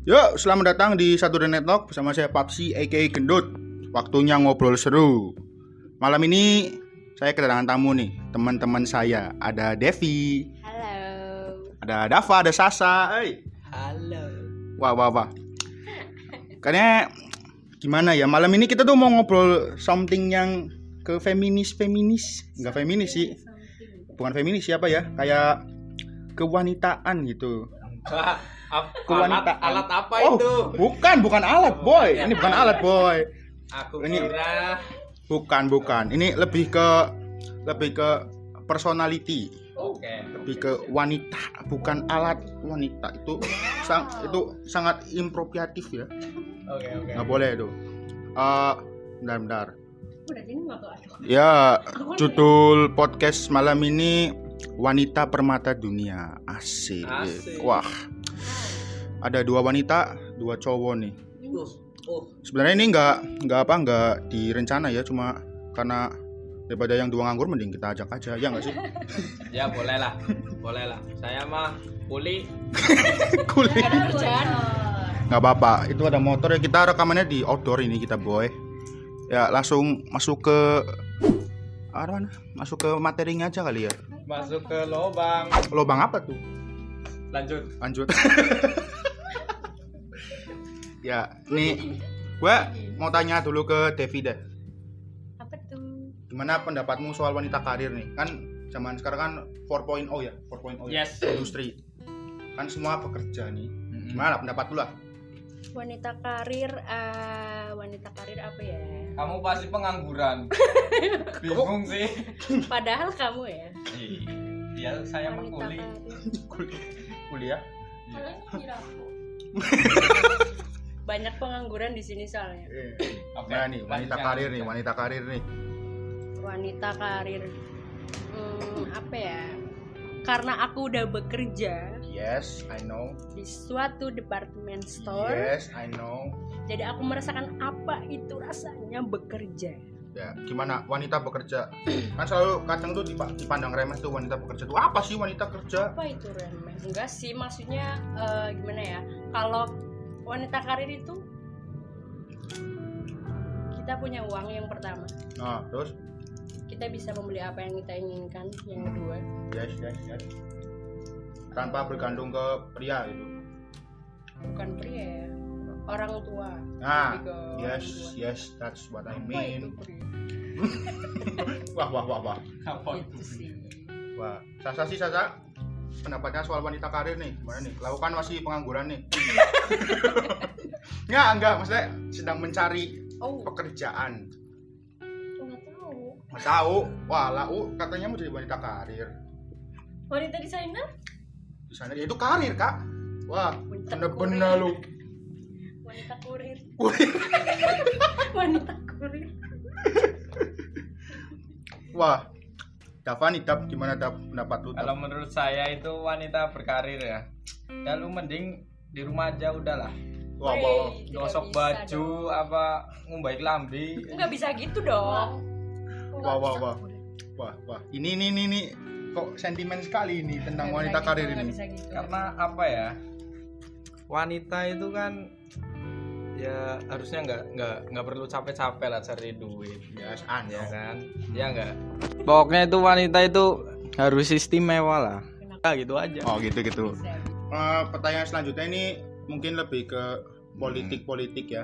Yuk, selamat datang di Satu Dan Network bersama saya Papsi aka Gendut. Waktunya ngobrol seru. Malam ini saya kedatangan tamu nih, teman-teman saya. Ada Devi. Halo. Ada Dava, ada Sasa. Hey. Halo. Wah. Kayaknya gimana ya? Malam ini kita tuh mau ngobrol something yang ke feminis. Enggak feminis sih. Bukan feminis siapa ya? Kayak kewanitaan gitu. Alat apa itu? Bukan alat, boy. Ini bukan alat, boy. Aku Ini kira bukan. Ini lebih ke personality. Oke. Lebih ke wanita, bukan alat wanita. Itu sangat impropriatif ya. Oke. Nggak boleh itu. Bentar. Udah gini nggak tuh? Ya, judul podcast malam ini Wanita Permata Dunia. Asik. Wah. Ada 2 wanita, 2 cowok nih. Sebenarnya ini nggak direncana ya, cuma karena daripada yang 2 nganggur mending kita ajak aja, ya nggak sih? Ya boleh lah. Saya mah kuli. Kulit. Ada kerjaan. Nggak apa-apa, itu ada motor ya, kita rekamannya di outdoor ini kita boy. Ya langsung masuk ke masuk ke materinya aja kali ya. Masuk ke lobang. Lobang apa tuh? Lanjut. Ya, nih gue mau tanya dulu ke Devi deh. Apa tuh? Gimana pendapatmu soal wanita karir nih? Kan zaman sekarang kan 4.0 ya, 4.0 ya. Yes. Industri. Kan semua pekerja nih. Gimana pendapat lu lah? Wanita karir apa ya? Kamu pasti pengangguran. Bingung sih. Padahal kamu ya. Iya, saya mah Wanita kuli. karir. Kuliah? Banyak pengangguran di sini soalnya. Oke. Gimana nih wanita karir nih, wanita karir nih. Wanita karir. Apa ya? Karena aku udah bekerja Yes, I know. di suatu department store. Yes, I know. Jadi aku merasakan apa itu rasanya bekerja. Ya, gimana wanita bekerja? Kan selalu kadang tuh dipandang remeh tuh wanita bekerja tuh. Apa sih wanita kerja? Apa itu remeh? Enggak sih, maksudnya gimana ya? Kalau wanita karir itu kita punya uang yang pertama. Nah, terus? Kita bisa membeli apa yang kita inginkan. Yang kedua, Yes. Tanpa bergantung ke pria gitu. bukan pria ya, orang tua. Nah, Lebih ke orang tua. yes, that's what I Apa mean. itu pria? Wah. Apa Itu sih. Wah, Sasa. Pendapatnya soal wanita karir nih, gimana nih? Lau kan masih pengangguran nih. Enggak, maksudnya sedang mencari Oh, pekerjaan. nggak tahu. Nggak tahu. Wah, Lau katanya mau jadi wanita karir. Wanita desainer? Di sana dia itu karir, Kak. Wah, Wanita bener-bener lu. Wanita kurir. Kurir. Wanita kurir. Wah. Dava nih, gimana pendapat lu? Kalau menurut saya itu wanita berkarir ya. Ya lu mending di rumah aja udahlah. Wah. Wey, tidak Gosok bisa baju dong. apa ngumbai lambi. Nggak bisa gitu dong. Wah. Ini kok sentimen sekali ini tentang Nggak wanita bisa karir gitu, nggak ini. bisa gitu. Karena apa ya? Wanita itu kan ya harusnya nggak perlu capek-capek lah cari duit. Yes, Ya kan? Ya enggak. Pokoknya itu wanita itu harus istimewa lah. Ya gitu aja. Oh, gitu. Bisa. Pertanyaan selanjutnya ini mungkin lebih ke politik ya.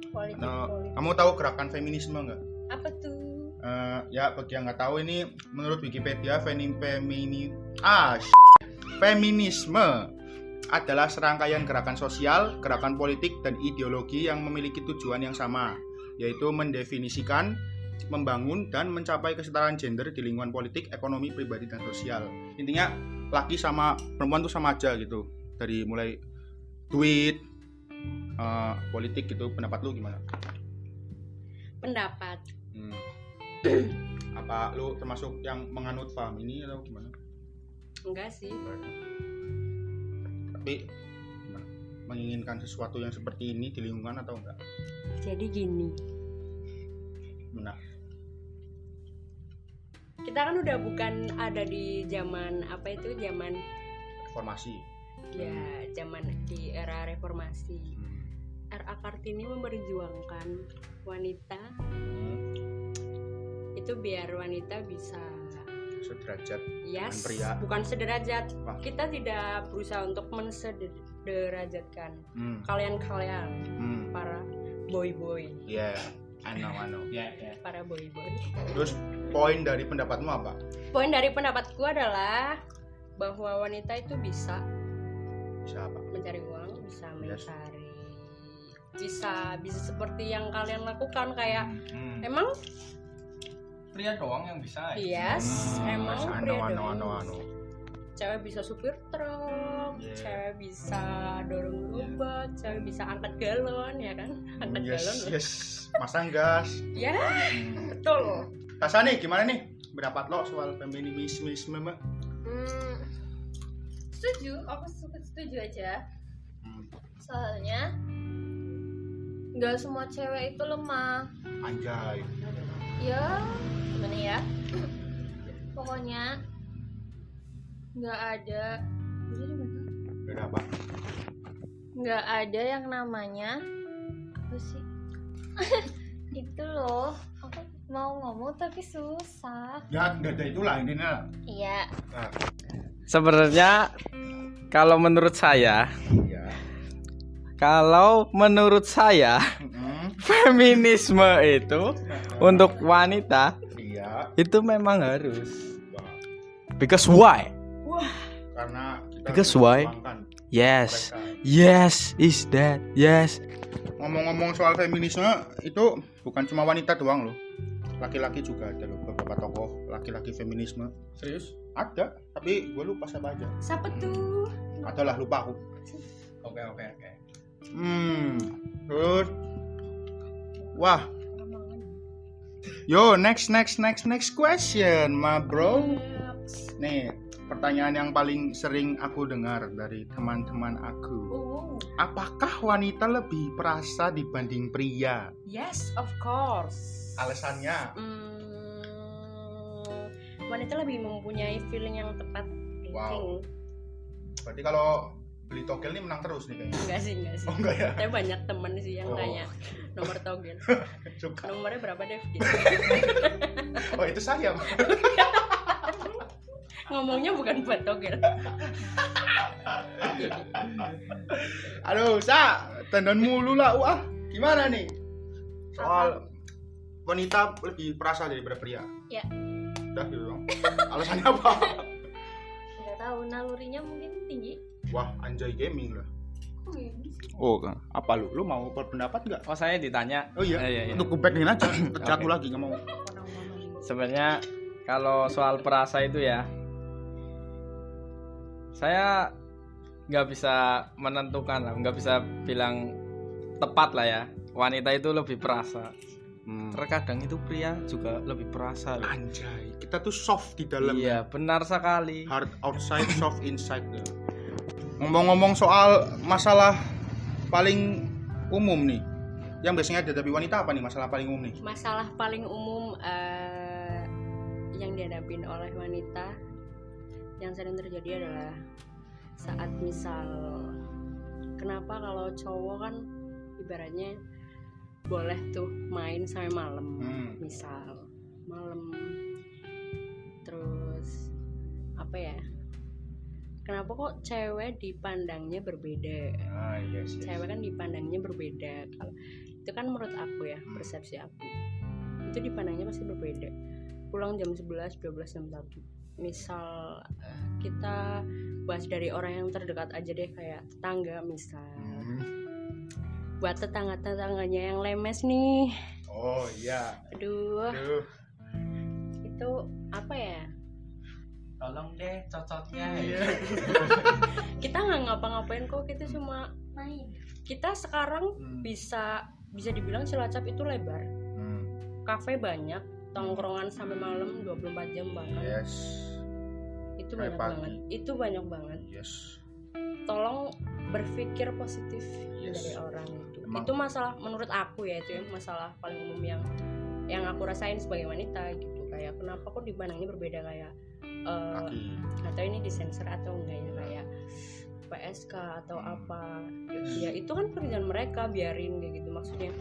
Politik. Kamu tahu gerakan feminisme nggak? Apa tuh? Ya bagi yang nggak tahu ini menurut Wikipedia feminisme adalah serangkaian gerakan sosial, gerakan politik dan ideologi yang memiliki tujuan yang sama, yaitu mendefinisikan, membangun dan mencapai kesetaraan gender di lingkungan politik, ekonomi, pribadi dan sosial. Intinya laki sama perempuan tuh sama aja gitu. Dari mulai duit, politik gitu. Pendapat lu gimana? Pendapat. Apa lu termasuk yang menganut paham ini atau gimana? Enggak sih. Tapi gimana? Menginginkan sesuatu yang seperti ini di lingkungan atau enggak? Jadi gini. Gimana? Kita kan udah bukan ada di zaman apa itu, zaman Reformasi. Ya, zaman di era reformasi. R.A. Kartini memperjuangkan wanita itu biar wanita bisa Sederajat yes, pria. bukan sederajat. Wah. Kita tidak berusaha untuk mensederajatkan kalian-kalian para boy-boy. Ya, ano. Para boy-boy. Terus poin dari pendapatmu apa? Poin dari pendapatku adalah bahwa wanita itu bisa Siapa? mencari uang, bisa Yes. mencari, bisa seperti yang kalian lakukan kayak emang Pria doang yang bisa. yes, emang pria doang. Ano. Cewek bisa supir truk, Yeah. cewek bisa dorong gerobak, cewek bisa angkat galon ya kan, angkat galon loh. Yes. Masang gas. Ya, betul. Kasani gimana nih? Pendapat lo soal feminisme, Mbak? Setuju, aku setuju aja. Soalnya nggak semua cewek itu lemah. Anjay. Ya, gimana ya? Pokoknya nggak ada. Berapa? Nggak ada yang namanya apa sih? Itu loh, aku mau ngomong tapi susah. Ya, enggak ada itulah intinya. Iya. Nah, Sebenarnya kalau menurut saya, iya. feminisme itu untuk wanita Iya. itu memang harus. Because why? Karena kita Because harus why? memperjuangkan Yes. mereka. Yes, is that. Yes. Ngomong-ngomong soal feminisme itu bukan cuma wanita doang loh. Laki-laki juga ada loh, beberapa tokoh laki-laki feminisme. Serius? Ada, tapi gue lupa siapa aja. Siapa tuh? Adalah lupa aku. Oke. Terus wah. Yo, next question, my bro. Nih, pertanyaan yang paling sering aku dengar dari teman-teman aku. Apakah wanita lebih perasa dibanding pria? Yes, of course. Alasannya? Wanita lebih mempunyai feeling yang tepat. Wow. Berarti kalau beli togel ini menang terus nih kayaknya. Enggak sih. Oh enggak ya? Saya banyak temen sih yang Oh. tanya nomor togel. Suka. Nomornya berapa, Dev? Oh itu saya. Ngomongnya bukan buat togel. Aduh, tendon mulu lah. Wah, gimana nih? Soal wanita lebih perasa daripada pria. Ya. Udah gitu dong. Alasannya apa? Nggak tahu, nalurinya mungkin tinggi. Wah, anjay gaming lah. Oh, ini sih. Oh, apa lu? Lu mau berpendapat nggak? Oh, saya ditanya. Oh iya. Iya. Untuk gue backingin aja. Kerja aku Oke. lagi nggak mau. Sebenarnya kalau soal perasa itu ya, saya nggak bisa menentukan lah, nggak bisa bilang tepat lah ya. Wanita itu lebih perasa. Terkadang itu pria juga lebih perasa loh. Anjay, kita tuh soft di dalam. Iya, benar sekali. Hard outside, soft inside. Ngomong-ngomong soal masalah paling umum nih, yang biasanya dihadapi wanita apa nih masalah paling umum nih? Masalah paling umum yang dihadapin oleh wanita yang sering terjadi adalah saat misal, kenapa kalau cowok kan ibaratnya boleh tuh main sampai malam, misal malam, terus apa ya, kenapa kok cewek dipandangnya berbeda? Yes. Cewek kan dipandangnya berbeda. Kalau itu kan menurut aku ya, persepsi aku itu dipandangnya pasti berbeda. Pulang jam 11, 12 jam 1. Misal kita bahas dari orang yang terdekat aja deh, kayak tetangga misal. Buat tetangga-tetangganya yang lemes nih, Oh iya. aduh, itu apa ya, Tolong deh cocoknya. kita nggak ngapa-ngapain kok, kita cuma Main. kita sekarang bisa dibilang Cilacap itu lebar, kafe banyak, tongkrongan sampai malam 24 jam bahkan. Yes. Itu Sampai banyak pagi. banget, itu banyak banget. Yes. Tolong berpikir positif Yes. dari orang itu. Emang. Itu masalah menurut aku ya, itu ya masalah paling umum yang aku rasain sebagai wanita gitu. Kayak kenapa kok dipandangnya berbeda, kayak Kaki. atau ini disensor atau enggak ya, kayak PSK atau apa ya itu kan pekerjaan mereka, biarin kayak gitu maksudnya.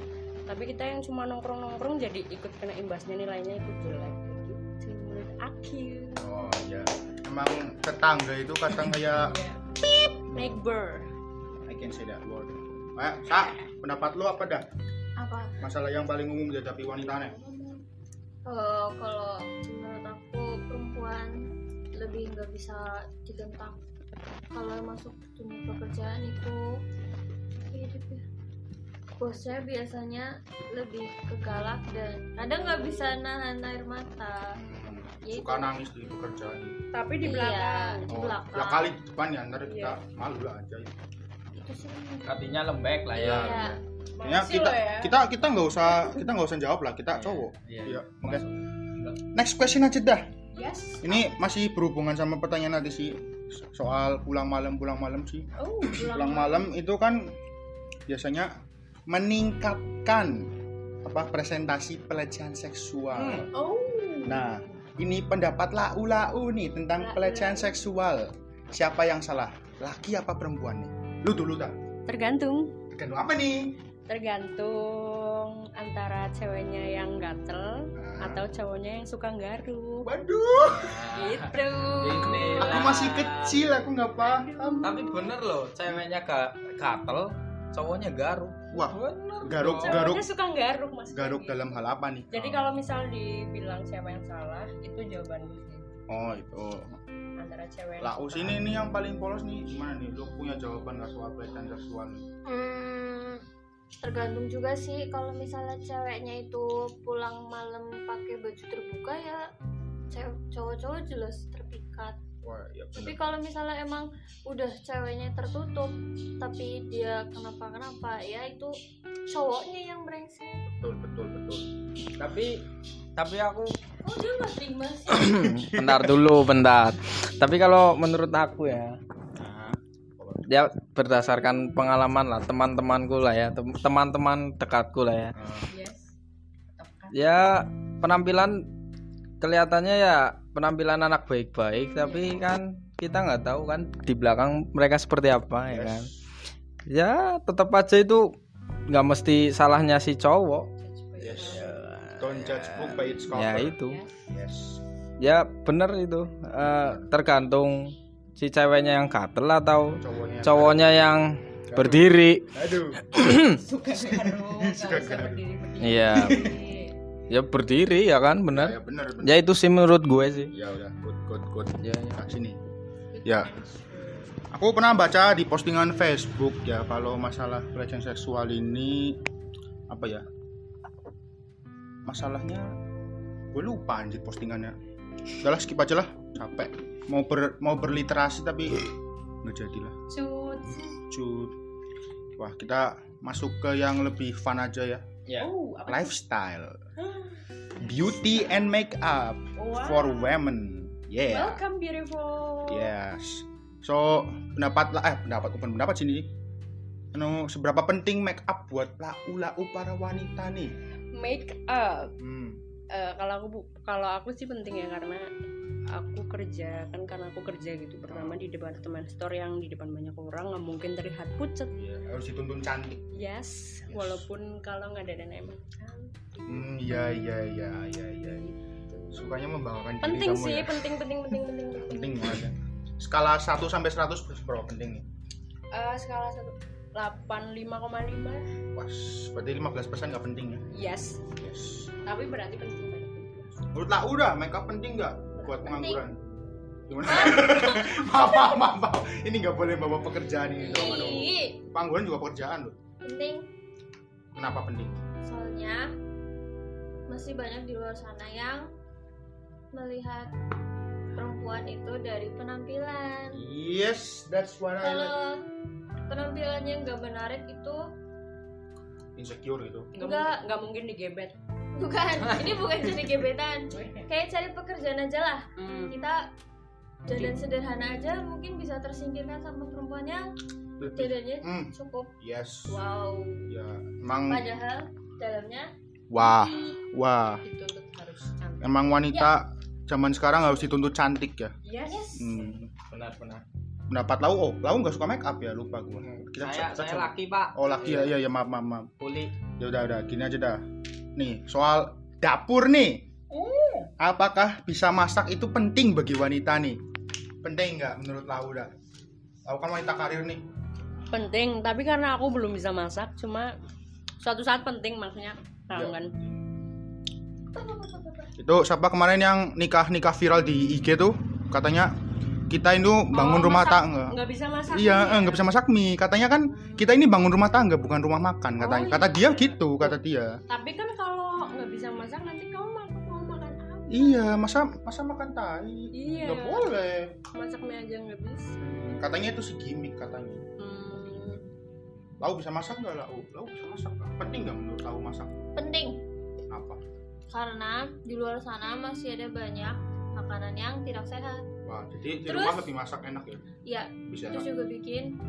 Tapi kita yang cuma nongkrong jadi ikut kena imbasnya, nilainya ikut jelek gitu menurut aku. Oh ya, emang tetangga itu kadang kayak neighbor. I can say that word. Sa, pendapat lu apa dah? Apa? Masalah yang paling umum dihadapi wanitanya? Kalau menurut aku perempuan lebih nggak bisa digentak kalau masuk dunia pekerjaan itu. Hidup ya, bosnya biasanya lebih kegalak dan kadang nggak bisa nahan air mata. Ya Suka itu. nangis di pekerjaan. Tapi di Iya, belakang. di Oh, belakang. ya kali di depan ya, ntar kita Iya. malu lah aja. Itu sih. Hatinya lembek lah ya. Iya. Ya, Masih loh ya. kita nggak usah jawab lah, kita cowok. Iya. Iya. Oke. Masuk. Next question aja dah. Yes. Ini masih berhubungan sama pertanyaan tadi sih, soal pulang malam sih. Oh, Pulang malam itu kan biasanya meningkatkan presentasi pelecehan seksual. Oh. Nah, ini pendapat lau nih tentang pelecehan seksual. Siapa yang salah? Laki apa perempuan nih? Lu dulu dah. Tergantung Apa nih? tergantung antara ceweknya yang gatel atau cowoknya yang suka garuk. Waduh, Gitu. Ini aku masih kecil, aku nggak paham. Tapi bener loh, ceweknya gatel, cowoknya garuk. Wah, Bener garuk- dong. garuk. Cowoknya suka garuk Mas. Garuk dalam hal apa nih? Jadi kalau misal dibilang siapa yang salah, itu jawaban gue sih. Oh itu. Antara cewek yang Laus suka- ini yang paling polos nih gimana nih? Lu punya jawaban nggak soal pelecehan seksual? Tergantung juga sih. Kalau misalnya ceweknya itu pulang malam pakai baju terbuka ya cowok-cowok jelas terpikat. Wah, ya Tapi bener. kalau misalnya emang udah ceweknya tertutup tapi dia kenapa ya itu cowoknya yang brengsek. Betul. Tapi aku Oh dia nggak terima sih. bentar. Tapi kalau menurut aku ya, Nah, ya berdasarkan pengalaman lah, teman-temanku lah ya, teman-teman dekatku lah ya. Yes. Ya penampilan kelihatannya ya penampilan anak baik-baik, tapi kan kita nggak tahu kan di belakang mereka seperti apa ya kan. Ya tetap aja itu nggak mesti salahnya si cowok. yes. Don't judge book by its cover. Ya itu. Yes. Ya bener itu. Tergantung si ceweknya yang gatel atau cowoknya yang berdiri. Aduh. Suka garuk, Suka nggak usah garuk. berdiri-berdiri. Iya. Ya berdiri ya kan, Ya, bener. bener. Ya itu sih menurut gue sih. Ya udah, good. Ya, ya. Nah, sini. Ya. Aku pernah baca di postingan Facebook ya kalau masalah pelecehan seksual ini apa ya? Masalahnya gue lupa anjir postingannya. Udahlah skip aja lah, capek. Mau berliterasi tapi nggak jadilah. Cut. Wah, kita masuk ke yang lebih fun aja ya. Ya. Oh, apa? Lifestyle. Beauty and makeup Wow. for women. Yeah. Welcome beautiful. Yes. So, pendapat sini. Seberapa penting make up buat lau para wanita nih? Make up. Kalau aku sih penting ya karena aku kerja gitu pertama di departemen store yang di depan banyak orang nggak mungkin terlihat pucet. Harus dituntun cantik. Yes, walaupun kalau nggak ada dan emang Iya. Sukanya membanggakan diri penting kamu sih, ya. penting. Banget ya. Skala 1 sampai 100 berapa penting nih? Skala 85,5. Wah, berarti 15% nggak penting ya? Yes, Yes. tapi berarti penting banget. Menurut lau udah make up penting nggak buat Penting. pengangguran? Gimana? maaf. Ini nggak boleh bawa pekerjaan ini dong. Aduh. Pengangguran juga pekerjaan loh. Penting. Kenapa penting? Soalnya masih banyak di luar sana yang melihat perempuan itu dari penampilan. Yes, that's what I like. Kalau penampilannya nggak menarik itu Insecure gitu. Nggak mungkin digebet. bukan, ini bukan jadi gebetan. Kayak cari pekerjaan aja lah. Kita dandan sederhana aja mungkin bisa tersingkirkan sama perempuan yang dandannya cukup Yes. wow. Ya, emang Padahal dalamnya wah. Dituntut harus cantik. Emang wanita zaman sekarang harus dituntut cantik ya. Yes. Hmm. Benar. pendapat Lau. Lau nggak suka make up ya, lupa gua. Saya coba. laki, Pak. Oh laki ya maaf. Kuli. Ya udah gini aja dah. Nih soal dapur nih. Apakah bisa masak itu penting bagi wanita nih? Penting nggak menurut Lau dah? Lau kan wanita karir nih. Penting, tapi karena aku belum bisa masak, cuma suatu saat penting maksudnya tahu kan. Itu siapa kemarin yang nikah viral di IG tuh katanya kita itu bangun rumah tangga. Nggak bisa masak. Iya, nggak bisa masak mie. Katanya kan kita ini bangun rumah tangga bukan rumah makan katanya. Kata dia gitu, kata dia. Tapi kan kalau nggak bisa masak nanti kamu mau makan apa? Iya, masa makan tai? Iya. Nggak boleh. Masak mie aja nggak bisa. Katanya itu si gimmick katanya. Lau bisa masak nggak Lau? Lau bisa masak nggak? Penting nggak menurut Lau masak? Penting, Apa? karena di luar sana masih ada banyak makanan yang tidak sehat. Wah, jadi di Terus? rumah lebih masak enak ya? Ya, Bisa. terus juga bikin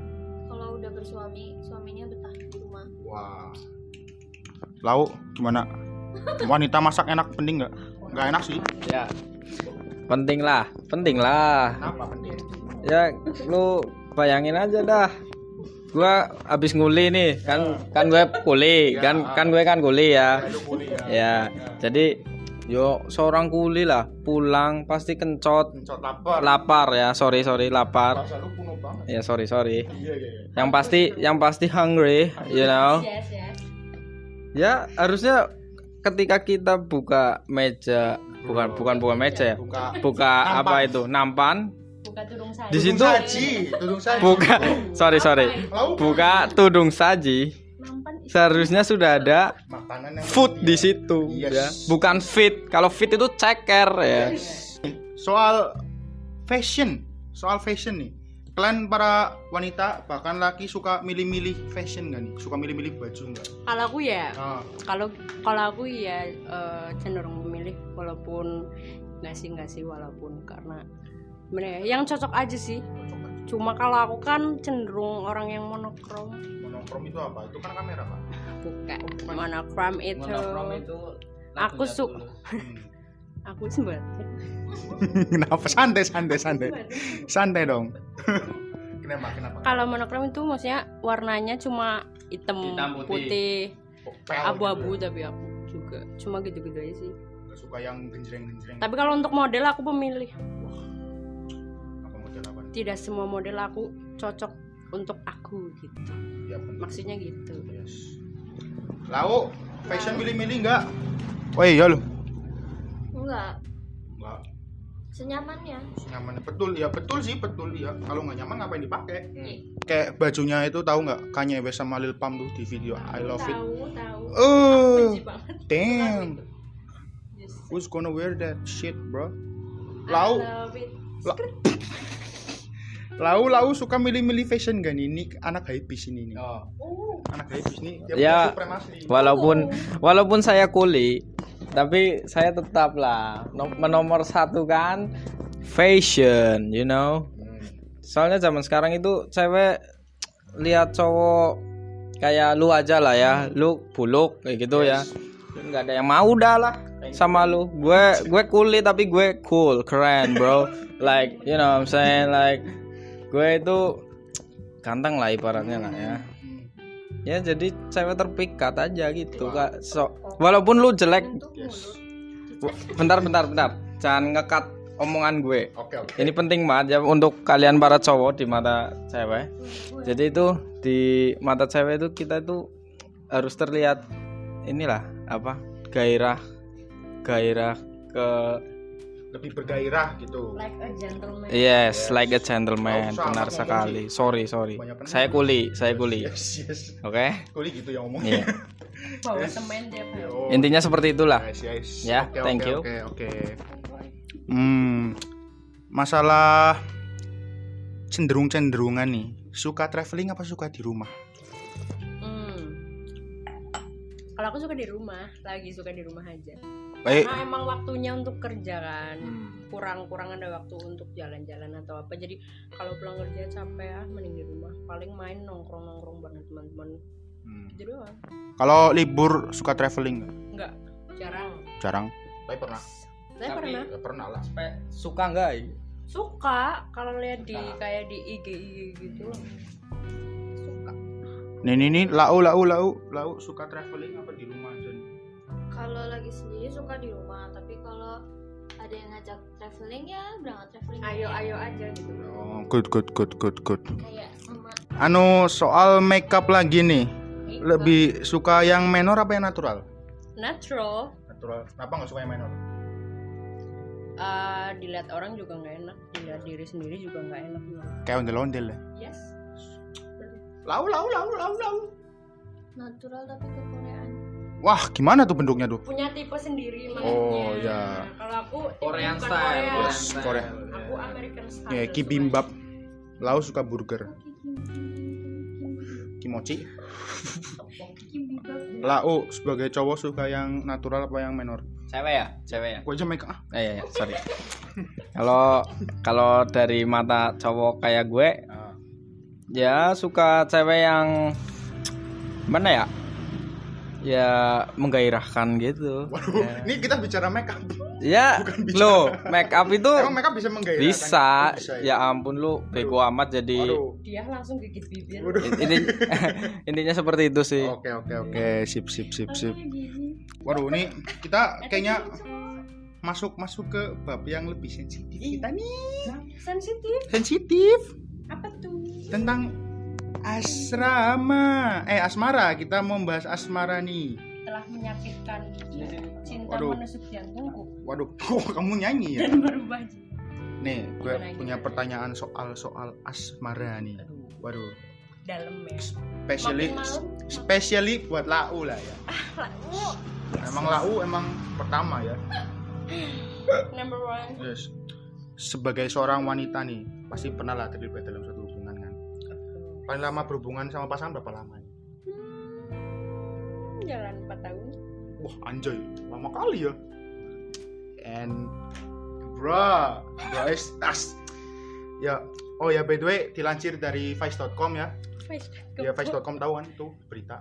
kalau udah bersuami, suaminya betah di rumah. Wah. Lau gimana? Wanita masak enak penting nggak? Nggak enak sih. Ya. Penting lah. Kenapa penting? Ya lu bayangin aja dah. Gua habis nguli nih, kan gue kuli, Ya. kan gue kan kuli ya. Itu kuliah. Ya. Jadi yo seorang kuli lah pulang pasti kencot, Mencot lapar. lapar ya. Sorry lapar. Bahasa lu kuno banget. Ya sorry. Iya. Yang pasti hungry, you know. Yes. Ya harusnya ketika kita buka meja, bukan meja ya. Buka apa itu? Nampan. Buka tudung saja. Di situ Tudung saji. buka sorry. Lau Buka tudung saji. Nampan Seharusnya sudah ada makanan yang food di situ Yes. ya. Bukan fit. Kalau fit itu ceker ya. Soal fashion nih. Kalian para wanita bahkan laki suka milih-milih fashion nggak nih? Suka milih-milih baju nggak? Kalau aku ya, Ah, kalau aku ya cenderung memilih walaupun nggak sih walaupun karena sebenarnya yang cocok aja sih. Cuma kalau aku kan cenderung orang yang monokrom. monokrom itu apa? Itu kan kamera pak. Bukan. Monokrom itu aku suka. Aku sempat. Kenapa? Santai dong. Kenapa? Kalau monokrom itu maksudnya warnanya cuma hitam, Hitam, putih, Pel abu-abu gitu. tapi aku juga cuma gitu-gitu aja sih. Nggak suka yang genjreng. Tapi kalau untuk model aku pemilih. Apa model apa? Tidak semua model aku cocok untuk aku gitu. Ya, bener. Maksudnya gitu. Yes. Lau, fashion milih-milih nggak? Oh iya lu. Enggak, Nggak. senyamannya. Nyaman. Betul ya. Kalau nggak nyaman ngapain dipakai? Kayak bajunya itu tahu nggak? Kanye West sama Lil Pump tuh di video I Love It. Tahu. Oh, Benci banget. damn. Yes. Who's gonna wear that shit, bro? I Lau, love it. Lau suka milih-milih fashion gak nih? Ini anak hypebeast ini nih. Anak hypebeast nih. Dia Ya, punya supremasi. walaupun saya kuli, tapi saya tetap lah menomor satu kan fashion, you know. Soalnya zaman sekarang itu cewek lihat cowok kayak lu aja lah ya, lu buluk kayak gitu ya. Nggak ada yang mau dah lah sama lu. Gue kuli tapi gue cool, keren bro. Like you know what I'm saying, like gue itu ganteng lah ibaratnya lah ya. Ya jadi cewek terpikat aja gitu kak. So, walaupun lu jelek, bentar, jangan ngekat omongan gue. Oke. Ini penting banget ya untuk kalian para cowok di mata cewek. Jadi itu di mata cewek itu kita itu harus terlihat inilah apa gairah ke Lebih bergairah gitu. Like a gentleman. yes, like a gentleman. Nggak usah Benar ngomong sekali. sih. Sorry. Banyak benar. Saya kuli. Yes. Oke. Kuli gitu ya ngomongnya. Iya. Bawa semen dia Pak. Oh. Intinya seperti itulah. Yes. Ya, thank you. Oke. Masalah cenderungan nih. Suka traveling apa suka di rumah? Kalau aku suka di rumah, lagi suka di rumah aja. Baik. Karena emang waktunya untuk kerja kan. Kurang ada waktu untuk jalan-jalan atau apa. Jadi kalau pulang kerja capek mending di rumah. Paling main nongkrong bareng teman-teman. Gitu doang. Kalau libur suka traveling nggak? Enggak, jarang. Jarang. Tapi pernah. Saya pernah. Ya, pernah lah. Suka nggak? Suka kalau lihat di kayak di IG gitu loh. Suka. Nih lau suka traveling apa di rumah aja nih? Kalau lagi sendiri suka di rumah, tapi kalau ada yang ngajak traveling ya berangkat traveling. Ayo aja gitu. Oh, good. Kayak sama Soal makeup lagi nih. Makeup. Lebih suka yang menor apa yang natural? Natural. Natural. Kenapa nggak suka yang menor? Dilihat orang juga nggak enak, dilihat diri sendiri juga nggak enak menurut. Kayak ondel-ondel ya. Yes. Lau. natural tapi ke Koreaan. Wah, gimana tuh bentuknya tuh? Punya tipe sendiri makanya. Oh, ya. Kalau aku Korean bukan style. Korea. Yes, Korea. Aku American style. Ya, kibimbap. Lau suka burger. Kimochi. Lau sebagai cowok suka yang natural apa yang menor? Cewek ya. Gua aja make up. Ya, sorry. Kalau dari mata cowok kayak gue, ya suka cewek yang mana ya? Ya menggairahkan gitu. Waduh, ini kita bicara make up. Ya, Bukan bicara. lo make up itu Emang make up bisa menggairahkan? bisa. Oh, bisa Ya ampun lu bego amat jadi. Waduh. Dia langsung gigit bibir. Waduh. Intinya seperti itu sih. Oke. Sip. Waduh, ini kita kayaknya masuk ke bab yang lebih sensitif kita nih. Sensitif. Apa tuh? Tentang asmara. Kita mau bahas asmara nih. Telah menyakitkan cinta Waduh. menusuk jantungku Waduh, kamu nyanyi ya? dan berubah. Nih, gue Gimana, punya gimana? pertanyaan soal asmara nih. Waduh, Dalam ya. especially buat Lau lah ya. Lau. Emang Lau emang pertama ya. Number one. Yes. Sebagai seorang wanita nih, pasti pernah lah terlibat dalam suatu hubungan kan. Paling lama berhubungan sama pasangan berapa lama nih? Jalan 4 tahun. Wah, anjay, lama kali ya. And bro is tas. Ya, oh ya, by the way, dilansir dari vice.com ya. Ya, vice.com tahu kan itu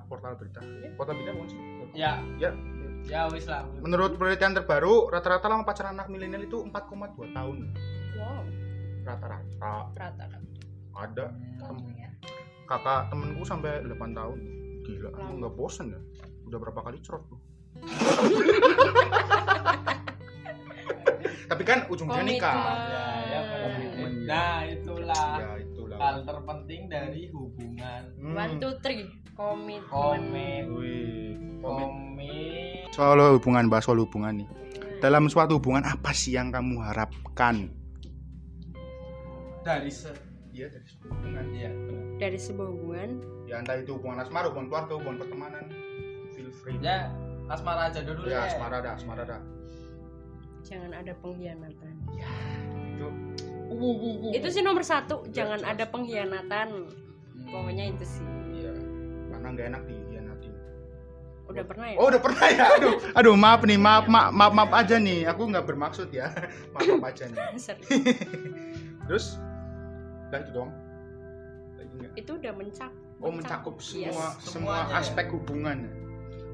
portal berita bukan sih? Ya, Ya, wis lah. menurut penelitian terbaru, rata-rata lama pacaran anak milenial itu 4,2 tahun. Wow. Rata-rata. Rata-rata. Ada Lama ya. kakak temenku sampai 8 tahun. Gila, emang nggak bosen ya? Udah berapa kali cerot tuh? Tapi kan ujungnya nikah. Komitmen. Nah, itulah Ya, itulah. hal terpenting dari hubungan. 1, 2, 3. Komitmen. Wih, Komit. soal hubungan, bahas soal hubungan nih. Dalam suatu hubungan apa sih yang kamu harapkan? Dari Iya, dari suatu hubungan. Iya, benar. Dari sebuah hubungan. Ya, entah itu hubungan asmara, hubungan keluarga, hubungan pertemanan. Feel free. Ya, asmara aja dulu Ya, ya. asmara dah. Jangan ada pengkhianatan. Itu Itu sih nomor 1. Jangan ada pengkhianatan. Hmm. Pokoknya itu sih. iya. Karena nggak enak dikhianatin. Udah pernah ya? Oh, udah pernah ya? Aduh, maaf nih, maaf aja nih. Aku nggak bermaksud ya. Maaf aja nih. Serius. Terus, udah itu dong. Lagi nggak? Itu udah mencakup. Oh, mencakup semua Yes. semua Semuanya. aspek hubungan.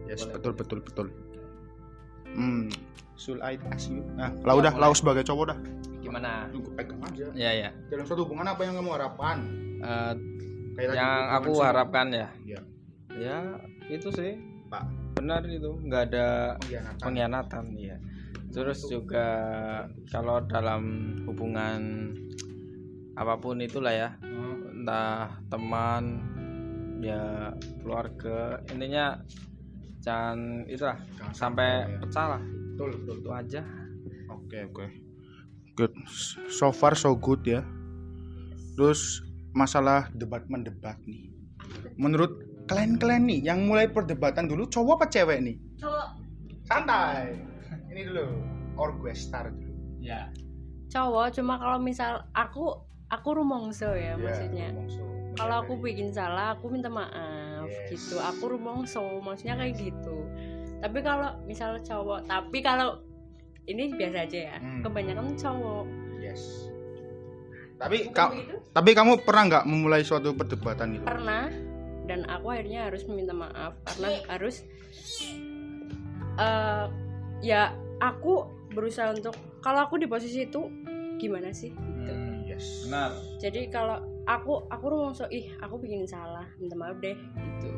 Yes, Boleh. betul. Should I ask you? Nah, lau sebagai cowok dah. Gimana? Lu pegang aja. Ya. Dalam suatu hubungan apa yang kamu harapkan? Kayak tadi Yang hubungan aku sama- harapkan ya. Iya. Ya, itu sih. Pak. Benar itu, nggak ada Pengkhianatan. pengkhianatan ya. Terus juga kalau dalam hubungan apapun itulah ya, entah teman, ya keluarga, intinya jangan itulah Jangan sampai ya. pecah lah. Betul. Itu aja. Oke. Good. So far so good ya. Terus masalah mendebat nih. Menurut kalian nih yang mulai perdebatan dulu cowok apa cewek nih? Cowok. Santai. Ini dulu. Or gue start dulu. Ya. Cowok, cuma kalau misal aku rumongso ya, maksudnya. Kalau aku bikin salah, aku minta maaf. Yes. Gitu. Aku rumongso, maksudnya kayak gitu. Tapi kalau misal cowok, kalau ini biasa aja ya. Kebanyakan cowok. Yes. Tapi Bukan begitu? tapi kamu pernah nggak memulai suatu perdebatan gitu? Pernah, dan aku akhirnya harus meminta maaf karena harus ya aku berusaha untuk, kalau aku di posisi itu gimana sih gitu. Yes. Benar. Jadi kalau aku rumongso aku bikin salah, minta maaf deh gitu.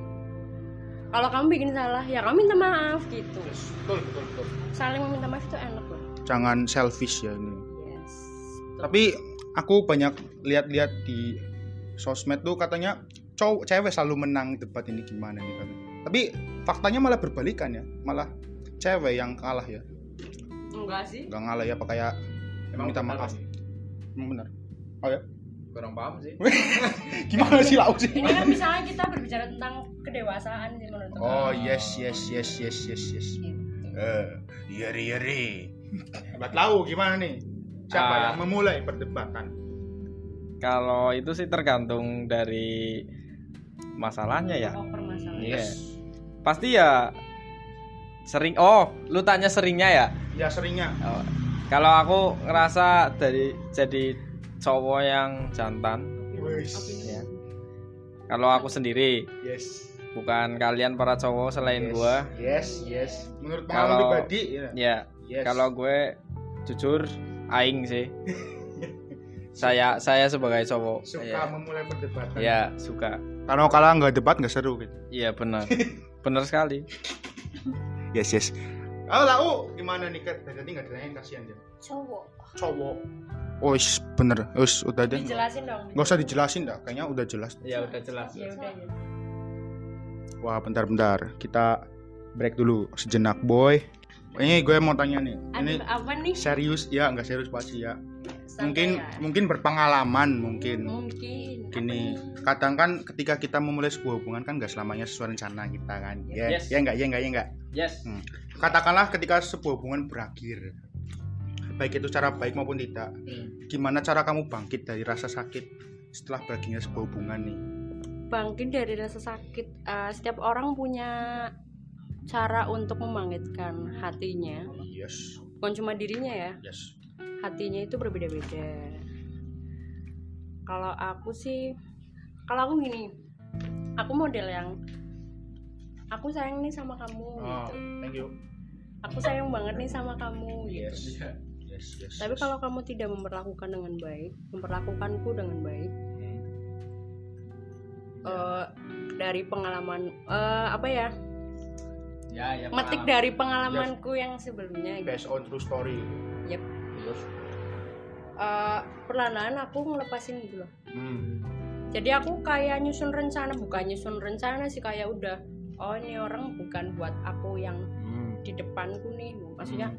Kalau kamu bikin salah ya kamu minta maaf gitu. Yes. Betul. Saling meminta maaf itu enak loh. Jangan selfish ya ini. Yes. Tapi aku banyak lihat-lihat di sosmed tuh katanya cewek selalu menang debat ini, gimana nih katanya. Tapi faktanya malah berbalikan ya, malah cewek yang kalah ya. Enggak sih. Enggak ngalah ya, apa kayak emang minta benar maaf. sih. Emang benar. Oh ya. Kurang paham sih. Gimana sih lau sih? Ini kan misalnya kita berbicara tentang kedewasaan sih menurut aku. Oh yes. Gitu. Yeri. Buat lau gimana nih? Siapa yang memulai perdebatan? Kalau itu sih tergantung dari masalahnya ya. Oh, permasalahan. Iya. Pasti ya sering. Oh, lu tanya seringnya ya? Ya seringnya. Oh, kalau aku ngerasa jadi cowok yang jantan ya. Kalau aku sendiri, Yes. bukan kalian para cowok selain gua. Yes. Menurut pengalaman pribadi ya. Ya, Yes. kalau gue jujur aing sih. saya sebagai cowok suka memulai perdebatan. ya suka. Kalau kalah nggak debat nggak seru gitu. Iya benar. Benar sekali. Yes. Oh lau gimana nih Kat? Tadi nggak ditanya, kasihan dia. Cowok. Oh bener. Udah deh. Dijelasin dong. Nggak usah dijelasin dah. Kayaknya udah jelas. Ya udah jelas. Ya udah ya. Wah bentar. Kita break dulu sejenak boy. Ini gue mau tanya nih. Ini Aduh, apa nih? serius ya, nggak serius pasti ya. Santai ya. Mungkin berpengalaman mungkin. Mungkin. Gini, kadang kan ketika kita memulai sebuah hubungan kan nggak selamanya sesuai rencana kita kan. Yes. Ya enggak. Yes. Katakanlah ketika sebuah hubungan berakhir, baik itu cara baik maupun tidak, gimana cara kamu bangkit dari rasa sakit setelah berakhirnya sebuah hubungan nih? Bangkit dari rasa sakit. Setiap orang punya cara untuk membangkitkan hatinya. Yes. Bukan cuma dirinya ya. Yes. Hatinya itu berbeda-beda. Kalau aku gini, aku model yang aku sayang nih sama kamu gitu. Thank you. Aku sayang banget nih sama kamu gitu. Yes. Tapi kalau kamu tidak memperlakukanku dengan baik, dari pengalaman Ya, metik dari pengalamanku yang sebelumnya gitu. based on true story. Yep. Terus Perlahan aku ngelepasin gitu loh. Jadi aku kayak bukan nyusun rencana sih, kayak udah ini orang bukan buat aku yang di depanku nih, maksudnya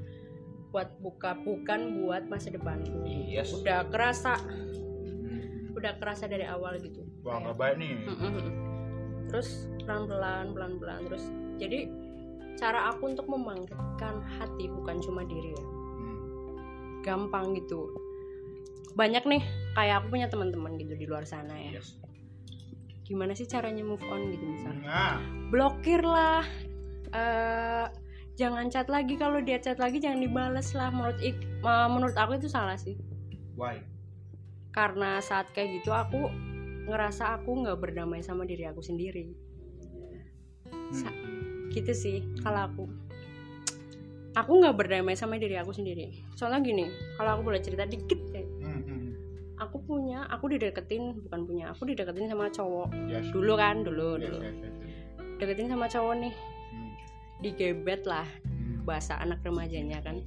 bukan buat masa depanku. Yes. Udah kerasa dari awal gitu. Wah, Kayak, nggak baik nih. terus pelan-pelan terus. Jadi cara aku untuk membangkitkan hati bukan cuma diri ya. Gampang gitu. Banyak nih kayak aku punya teman-teman gitu di luar sana ya. Yes. Gimana sih caranya move on gitu misalnya? Nah, Blokir lah. Jangan chat lagi, kalau dia chat lagi jangan dibales lah. Menurut aku itu salah sih. why? Karena saat kayak gitu aku ngerasa aku nggak berdamai sama diri aku sendiri. Gitu sih kalau aku nggak berdamai sama diri aku sendiri. Soalnya gini, kalau aku boleh cerita dikit ya. Aku dideketin sama cowok. Yes. Dulu Yes. deketin sama cowok nih, digebet lah, bahasa anak remajanya kan.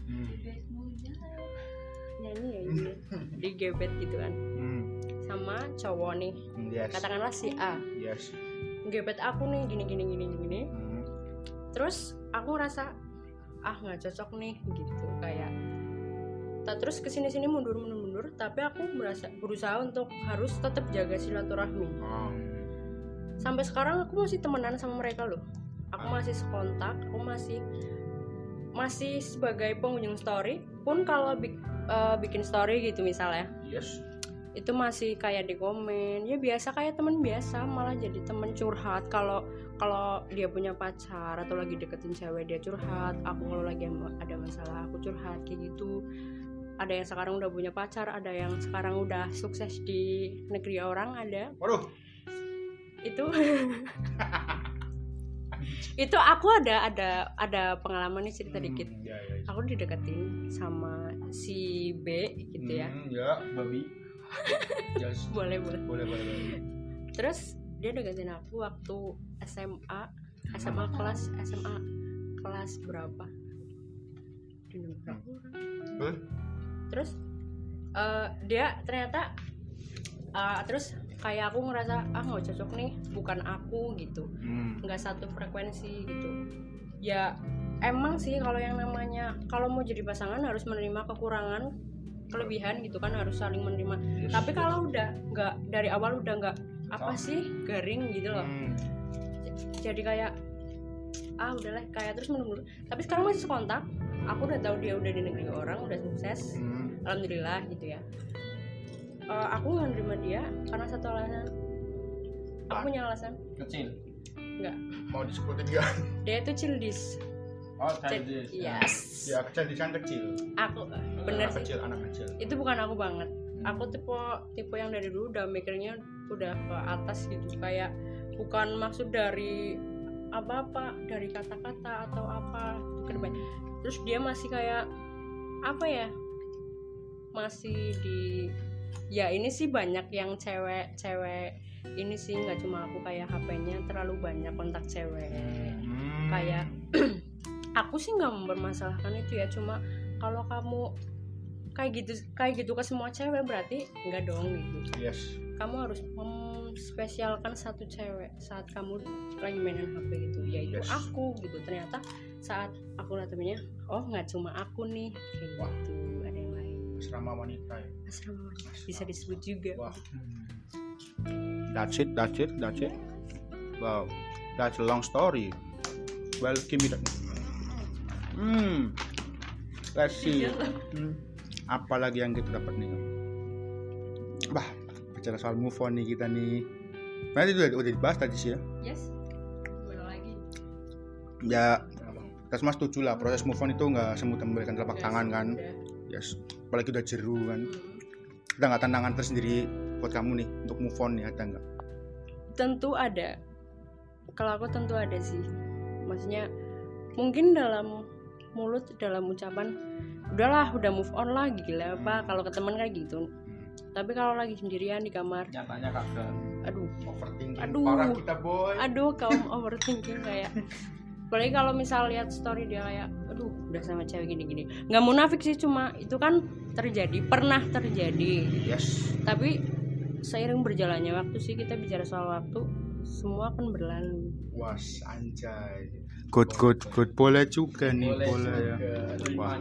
Nyanyi ya gitu. Digebet gitu kan sama cowok nih. Yes. Katakanlah si A Yes. gebet aku nih gini. Terus aku ngerasa nggak cocok nih gitu, kayak terus kesini mundur, tapi aku berusaha untuk harus tetap jaga silaturahmi. Sampai sekarang aku masih temenan sama mereka loh. Aku masih sekontak, aku masih sebagai pengunjung story pun. Kalau bikin story gitu misalnya, Yes. itu masih kayak di komen ya biasa, kayak teman biasa, malah jadi teman curhat. Kalau dia punya pacar atau lagi deketin cewek dia curhat, aku kalau lagi ada masalah aku curhat kayak gitu. Ada yang sekarang udah punya pacar, ada yang sekarang udah sukses di negeri orang, ada. Waduh. Itu aku ada pengalaman nih, cerita dikit. Ya. Aku dideketin sama si B gitu ya. Ya, babi. Yes. boleh. Boleh. Terus dia deketin aku waktu SMA kelas berapa di nomor berapa? Terus dia ternyata terus kayak aku ngerasa nggak cocok nih, bukan aku gitu, nggak satu frekuensi gitu ya. Emang sih kalau yang namanya kalau mau jadi pasangan harus menerima kekurangan kelebihan gitu kan, harus saling menerima. Tapi kalau udah nggak dari awal udah nggak apa sih garing gitu loh, jadi kayak udahlah kayak terus menunggu. Tapi sekarang masih sekontak, aku udah tahu dia udah di negeri orang, udah sukses, alhamdulillah gitu ya. Aku nggak nerima dia karena satu alasan. Aku punya alasan. Kecil. Enggak. Mau disebutin gak? Dia itu childish. Oh, childish. Yes. Ya, kecil kecil. Aku bener sih. Anak kecil. Itu bukan aku banget. Aku tipe yang dari dulu udah mikirnya udah ke atas gitu, kayak bukan maksud dari apa-apa, dari kata-kata atau apa kedepan. Terus dia masih kayak apa ya? Masih di ya ini sih banyak yang cewek ini sih, nggak cuma aku, kayak HP-nya terlalu banyak kontak cewek. Kayak aku sih nggak mempermasalahkan itu ya, cuma kalau kamu kayak gitu ke semua cewek berarti enggak dong gitu. Yes. Kamu harus memspesialkan satu cewek saat kamu lagi mainin HP gitu, yaitu aku gitu. Ternyata saat aku lihat temennya, nggak cuma aku nih kayak gitu, ada yang lain. Asrama wanita ya. Asrama bisa disebut juga. Wah. That's it. Wow, that's a long story. Well, give me that. Let's see. Apa lagi yang kita dapat nih? Bicara soal move on nih kita nih. Berarti itu udah dibahas tadi sih ya. Yes. Mana lagi? Ya, kita semua setuju lah, proses move on itu nggak semudah memberikan telapak tangan kan. Yes. Apalagi udah jeru kan. Ada nggak tantangan tersendiri buat kamu nih untuk move on nih, ada nggak? Tentu ada. Kalau aku tentu ada sih. Maksudnya mungkin dalam mulut, dalam ucapan udahlah, udah move on lah, gila apa kalau ke teman kayak gitu. Tapi kalau lagi sendirian di kamar, Nyatanya kagak. Overthinking Aduh. parah kita, boy. Kaum overthinking kayak. Apalagi kalau misal lihat story dia kayak, udah sama cewek gini-gini. Nggak munafik sih, cuma itu kan pernah terjadi. Yes. Tapi seiring berjalannya waktu sih, kita bicara soal waktu, semua akan berlalu. Was, anjay. Good. Boleh juga nih, boleh ya. Wah.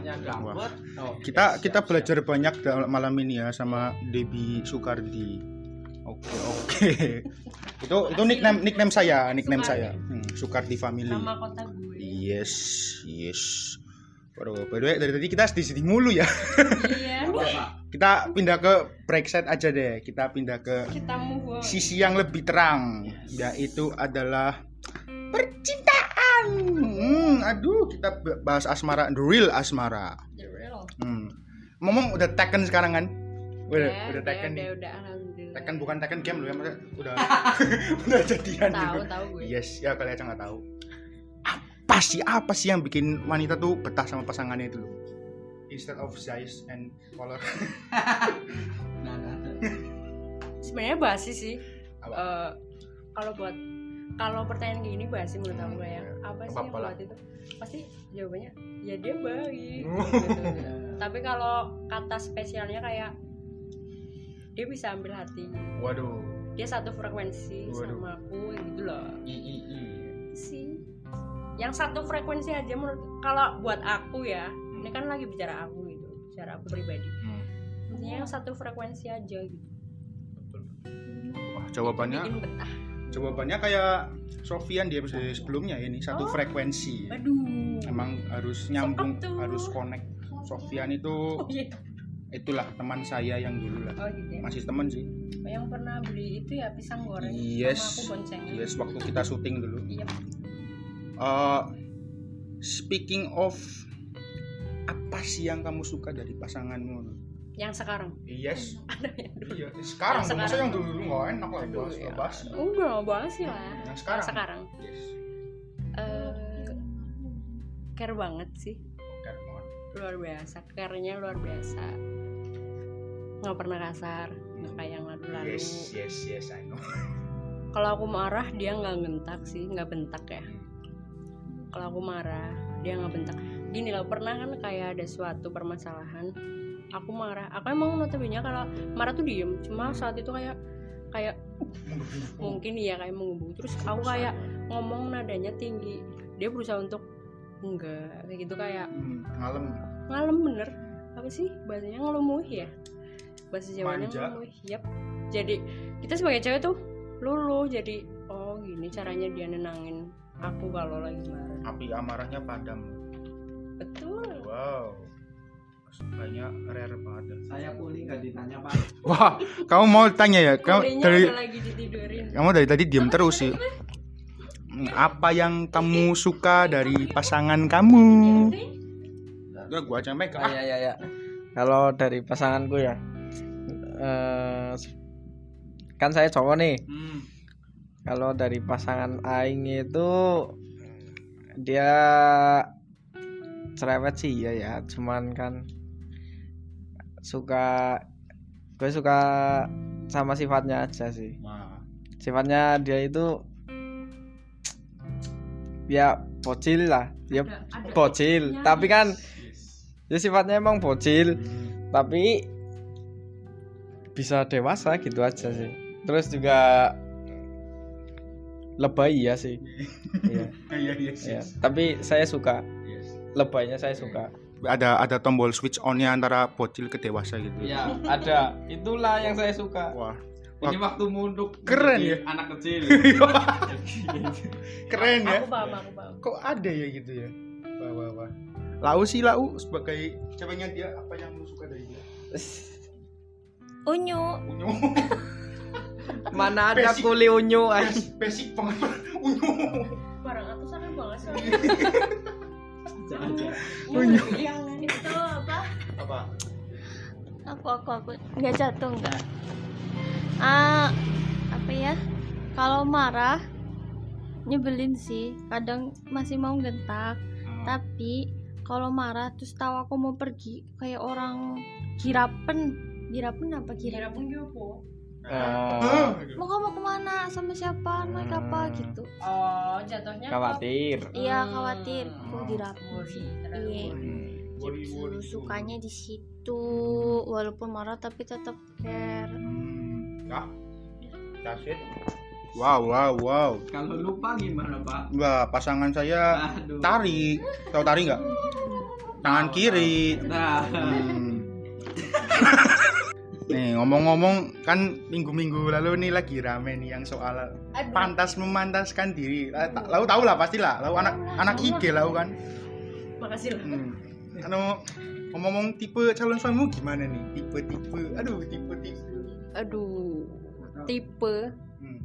Kita belajar banyak malam ini ya sama Debbie Sukardi. Oke. Itu nickname saya. Sukardi Family. Nama kota gue. Yes. Waduh, by the way, dari tadi kita sedih mulu ya. Iya. Kita pindah ke break set aja deh. Kita pindah ke move on. sisi yang lebih terang, yaitu adalah percintaan. Kita bahas asmara, the real asmara. The real. Ngomong udah Tekken sekarang kan? Udah Tekken. Udah alhamdulillah. Tekken bukan Tekken game loh ya, maksudnya udah udah jadian gitu. Tahu gue. Yes, ya kali aja nggak tahu. Apa sih yang bikin wanita tuh betah sama pasangannya itu loh? Instead of size and color. Sebenarnya basi sih. Kalau pertanyaan kayak gini basi menurut aku kayak apa sih yang buat itu? Pasti jawabannya ya dia baik. Gitu. Tapi kalau kata spesialnya kayak dia bisa ambil hati. Waduh. Dia satu frekuensi sama aku gitu loh. Sih. Yang satu frekuensi aja menurut, kalau buat aku ya, ini kan lagi bicara aku gitu, bicara aku pribadi. Maksudnya yang satu frekuensi aja gitu. Wah, jawabannya kayak Sofian di episode sebelumnya ini, satu frekuensi. Aduh. Emang harus nyambung, harus connect. Sofian itu itulah teman saya yang dulu lah. Gitu ya? Masih teman sih. Yang pernah beli itu ya pisang goreng yes. sama aku boncengnya. Yes, waktu kita syuting dulu. Iya. Speaking of, apa sih yang kamu suka dari pasanganmu? Yang sekarang? Yes. Iya, Yang sekarang. Masa sekarang. yang dulu nggak enak lah bahas. Enggak, bahas sih lah. Yang sekarang. Yes. Care banget sih. Care banget. Luar biasa, care-nya luar biasa. nggak pernah kasar, nggak kayak yang lalu-lalu. Yes, I know. Kalau aku marah dia nggak ngentak sih, nggak bentak ya. Kalau aku marah dia nggak bentak. Gini loh, pernah kan kayak ada suatu permasalahan, aku marah, aku emang notabene kalau marah tuh diem, cuma saat itu kayak mungkin iya kayak menggembung, terus aku kayak ngomong nadanya tinggi, dia berusaha untuk enggak kayak gitu, kayak ngalem bener, apa sih bahasanya, ngelumuh ya, bahasa Jawanya Manja. ngelumuh. Yap, jadi kita sebagai cewek tuh luluh, jadi oh gini caranya dia nenangin aku kalau lagi marah. Api amarahnya padam. Betul. Wow. Kayaknya rare banget ya. Saya kuli nggak ditanya Pak. Wah, kamu mau tanya ya? Kulinya udah lagi ditidurin. Kamu dari tadi diam terus sih. Apa yang kamu suka dari pasangan kamu? Udah gua aja make. Ya. Kalau dari pasanganku ya, kan saya cowok nih. Kalau dari pasangan aing itu dia cerewet sih ya, cuman kan gue suka sama sifatnya aja sih. Sifatnya dia itu ya bocil lah, ya Ada bocil, nyaris. tapi kan ya sifatnya emang bocil, tapi bisa dewasa gitu aja sih. Terus juga lebay ya sih. Iya. Ya. Tapi saya suka lebaynya, saya suka. Ada tombol switch on-nya antara bocil ke dewasa gitu. Ya, ada. Itulah yang saya suka. Wah, Ini waktu untuk Keren menjadi ya? anak kecil. keren ya. Aku paham. Kok ada ya gitu ya? Wah. Lau sebagai ceweknya dia, apa yang lu suka dari dia? Unyu. Unyu. Mana ada Basic. kuli unyu Basic banget. Unyu. Barang aku sakit banget sih. Unyu. Yang Itu apa? Apa? Aku nggak jatuh nggak. Apa ya? Kalau marah nyebelin sih. Kadang masih mau gentak. Tapi kalau marah terus tahu aku mau pergi kayak orang girapen apa kira girapen? pun gitu. Mau kamu kemana, sama siapa, naik apa gitu. Oh, jatuhnya khawatir. Iya khawatir. Kok girapen Worry, sih? terlalu Iya. worry. Gitu, sukanya di situ walaupun marah tapi tetap care. Ya. That's it. Wow. Kalau lupa gimana Pak? Wah, pasangan saya Aduh. tari. Tahu tari nggak? Tangan kiri. Nah, Nih ngomong-ngomong, kan minggu-minggu lalu nih lagi rame nih yang soal Aduh. pantas memantaskan diri. Lau tahu lah pastilah. Lau anak IG lau kan. Makasih lah. Ngomong-ngomong tipe calon suamimu gimana nih? Tipe. Aduh, tipe. Aduh, tipe. Hmm.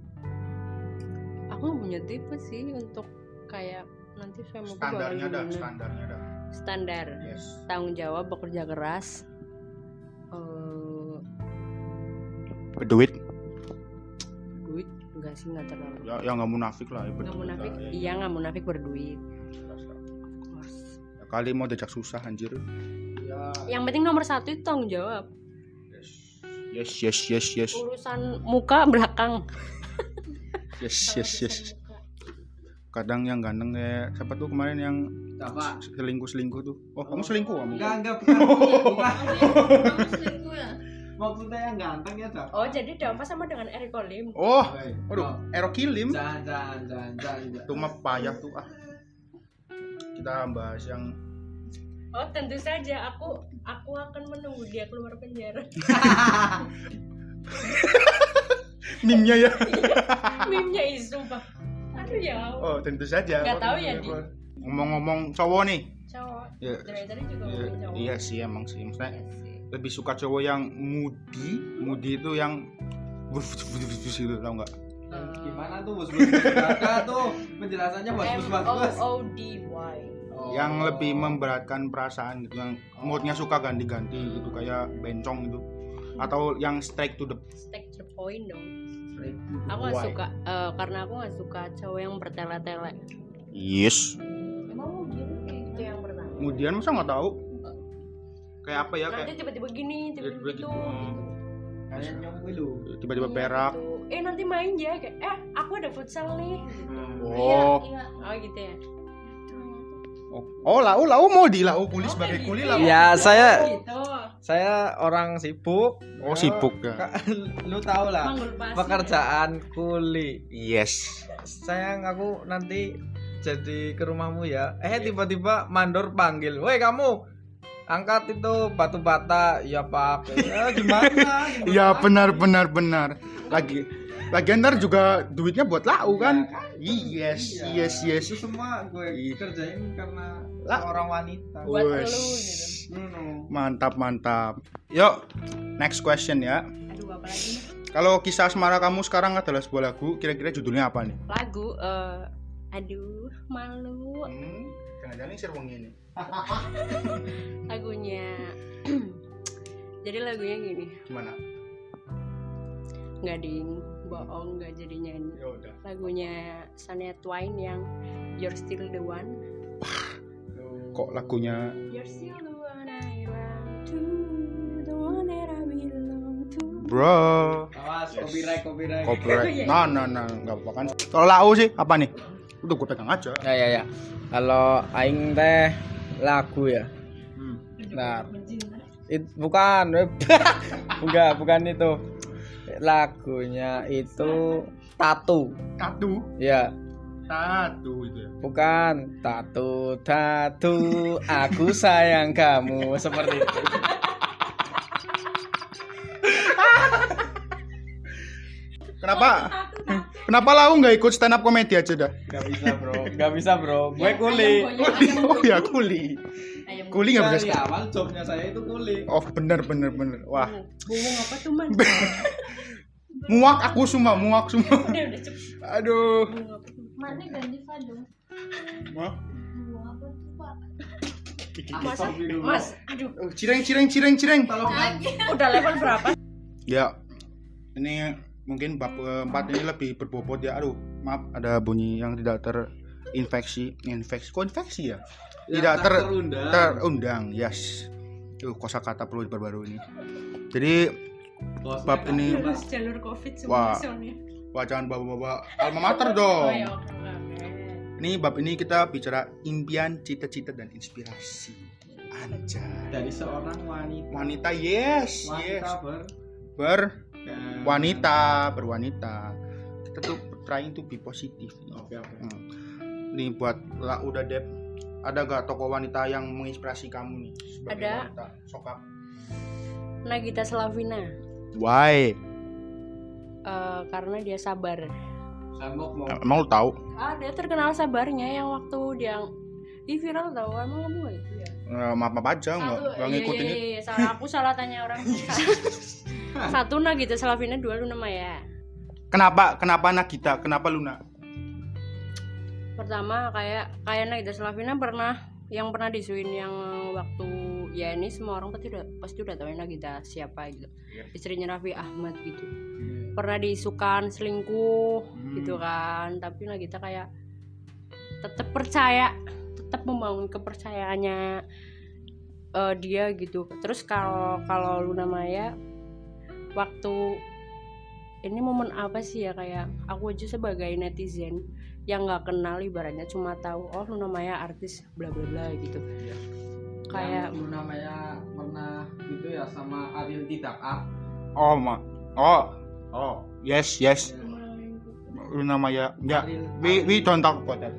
Aku nggak punya tipe sih untuk kayak nanti saya mau Standarnya dah. Standar. Yes. Tanggung jawab, bekerja keras. Berduit. Duit enggak sih, nggak terlalu. Ya nggak munafik lah. Ya, Nggak berduit munafik. lah, ya. Iya, nggak munafik berduit. Ya, kali mau diajak susah anjir. Yang penting nomor satu itu tanggung jawab. Yes. Urusan muka belakang. Yes. Kadang yang ganteng ya, siapa tuh kemarin yang Pak. selingkuh tuh. Oh, kamu selingkuh kamu? Enggak, bukan. Kamu selingkuh ya? Maksudnya yang ganteng ya, Dak. Oh, jadi Dava sama dengan Eric Olim. Oh, waduh, Erokilim. Jangan. Itu mah payah tuh ah. Kita bahas yang Oh, tentu saja aku akan menunggu dia keluar penjara. meme-nya ya. Meme-nya isu, Pak. Aduh ya. Oh, tentu saja. Nggak tahu ya, Di. Ngomong-ngomong cowok nih. Cowok. Ya, Dari tadi juga ngomongin cowok. iya sih emang sih. Maksudnya Iya sih. lebih suka cowok yang moody itu yang gitu, tau nggak? Gimana tuh bos-bos? Ada tuh penjelasannya bos-bos. MOODY. Yang lebih memberatkan perasaan gitu, yang moodnya suka ganti-ganti gitu, kayak bencong gitu, atau yang straight to the Stick to the point dong. Aku nggak Why? suka karena aku nggak suka cowok yang bertele-tele. yes. Emang mungkin itu yang pertama. Kemudian masa nggak tahu? kayak apa ya, nanti kayak tiba-tiba gini tiba-tiba tiba-tiba gitu, gitu. Kalian nyampe lu. Tiba-tiba Iya, perak. gitu. Nanti main ya kayak aku ada futsal nih gitu. Oh. Iya. Oh gitu ya. Oh, lau mau di lau kuli sebagai kuli lau. Ya, Gitu. saya orang sibuk. Oh, sibuk ya. Lu tahu lah Manggul pasir. pekerjaan kuli. Yes. Sayang aku nanti jadi ke rumahmu ya. Tiba-tiba mandor panggil, "Woi kamu, angkat itu batu bata." Ya Pak. Ya, gimana? Iya, benar. Lagi ntar juga duitnya buat lau kan? Yes. Itu semua gue Iya. kerjain karena Lah. seorang wanita. Buat Wes. lu gitu. Mantap. Yuk, next question ya. Aduh apa lagi nih? Kalau kisah asmara kamu sekarang adalah sebuah lagu, kira-kira judulnya apa nih? Lagu aduh malu Jangan-jangan ini serwengi ini. lagunya. Jadi lagunya gini, Gimana? nggak ding bohong nggak jadi nyanyi. Ya udah. Lagunya Shania Twain yang You're Still the One. Kok lagunya You're still the one I run to, the one that I belong to. bro? Awas, Yes. copyright. Copyright. Nah, enggak apa-apa kan. Kalau lau sih apa nih? Udah gue pegang aja. Ya. Kalau aing teh lagu ya. Nah, bukan. bukan itu. Lagunya itu Tatu. Tatu Ya, itu ya. bukan Tatu, aku sayang kamu, seperti itu. Kenapa lau nggak ikut stand up komedi aja dah? Gak bisa bro. Gue kuli. Oh ya kuli. Kuli nggak bisa. Dari awal jobnya saya itu kuli. Oh bener. Wah, Bungung apa tuh man? muak semua. Udah cepet. Aduh. Bungung apa tuh? Mana ganti dong? Wah. Bunga apa tuh, Pak? Mas, aduh, Cireng. udah level berapa? Ya, ini mungkin bab 4 ini lebih berbobot ya. Aduh, maaf ada bunyi yang tidak terinfeksi. Kok infeksi ya? Tidak terundang. Yes. Kosakata perlu diperbarui ini. Jadi bab ini Mas jalur covid Wah. semua soalnya. wah jangan bawa-bawa alma mater Oh dong. ya oke. Ini bab ini kita bicara impian, cita-cita dan inspirasi. Anjay. Dari seorang wanita. Wanita, yes. Berwanita. Kita tuh trying to be positif. Oke. Ini buat udah Dep. Ada gak tokoh wanita yang menginspirasi kamu nih sebagai Ada. wanita? Sokap. Nagita Slavina. Why? Karena dia sabar. Emang lu tahu? Dia terkenal sabarnya yang waktu dia viral tahu. Emang kamu nggak itu ya? Maaf aja nggak ngikutin itu. Iya, aku salah tanya orang. Satu Nagita Slavina, dua Luna Maya. Kenapa Nagita? Kenapa Luna? Pertama kayak Nagita Slavina pernah disuin yang waktu ya ini semua orang pasti udah tahu Nagita siapa gitu. Istrinya Raffi Ahmad gitu. Pernah diisukan selingkuh gitu kan, tapi Nagita kayak tetap percaya, tetap membangun kepercayaannya dia gitu. Terus kalau Luna Maya waktu ini momen apa sih ya, kayak aku aja sebagai netizen yang nggak kenal ibaratnya cuma tahu oh Luna Maya artis bla bla bla gitu. Kayak Luna Maya pernah gitu ya sama Ariel Tidak Yes. Luna Maya. Ya, we don't talk about that.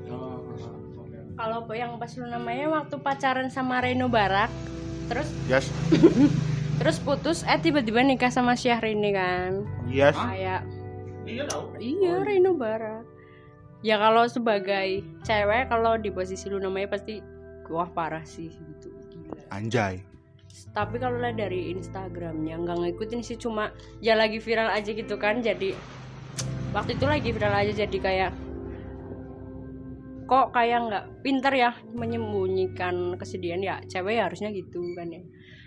kalau yang pas Luna Maya waktu pacaran sama Reno Barak, Yes. terus putus tiba-tiba nikah sama Syahrini kan. Yes. Kayak Iya tahu. iya Reno Barak. Ya kalau sebagai cewek kalau di posisi Luna Maya pasti wah parah sih gitu. Gila. Anjay. Tapi kalau lihat dari Instagramnya nggak ngikutin sih, cuma ya lagi viral aja gitu kan. Jadi waktu itu lagi viral aja, jadi kayak kok kayak nggak pinter ya menyembunyikan kesedihan. Ya cewek ya harusnya gitu kan ya,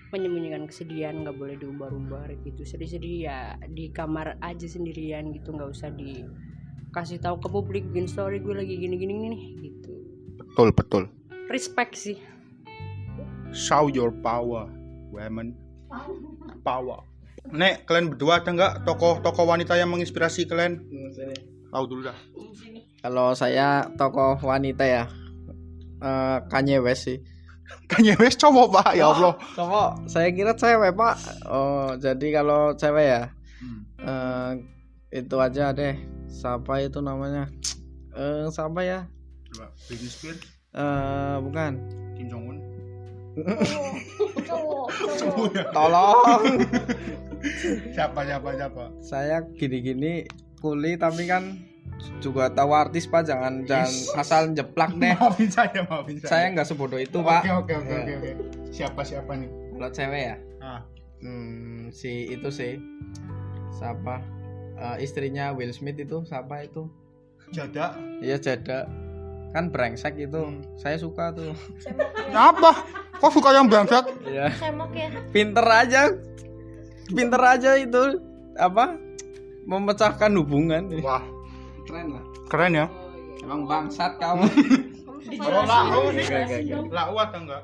menyembunyikan kesedihan, nggak boleh diumbar-umbar gitu. Sedih-sedih ya di kamar aja sendirian gitu, nggak usah dikasih tahu ke publik, bikin story gue lagi gini-gini nih gitu. Betul. Respect sih. Show your power. women power. Nek, kalian berdua ada nggak tokoh-tokoh wanita yang menginspirasi kalian? Tahu dulu dah. Kalau saya tokoh wanita ya, Kanye West sih. Kanye West cowok pak, ya Allah. Cowok, saya kira cewek pak. Oh, jadi kalau cewek ya, itu aja deh. Siapa itu namanya? Siapa ya? Coba, Britney Spears, Bukan. Kim Jong Un. Cowok. Tolong. Siapa? Saya gini-gini kuli tapi kan juga tahu artis pak, jangan asal jeplak deh. Maafin saya. Saya nggak sebodoh itu pak. Oke. Siapa nih? Kalau cewek ya, Ah, si itu sih, siapa? Istrinya Will Smith itu siapa itu? Jada. Iya Jada, kan brengsek itu. Saya suka tuh. Apa? Kok suka yang brengsek? Iya. Semok ya. Pinter aja itu apa? Memecahkan hubungan. Wah, Keren lah. keren ya. Emang bangsat kamu. Kalau lau nih, Enggak. lau atau enggak?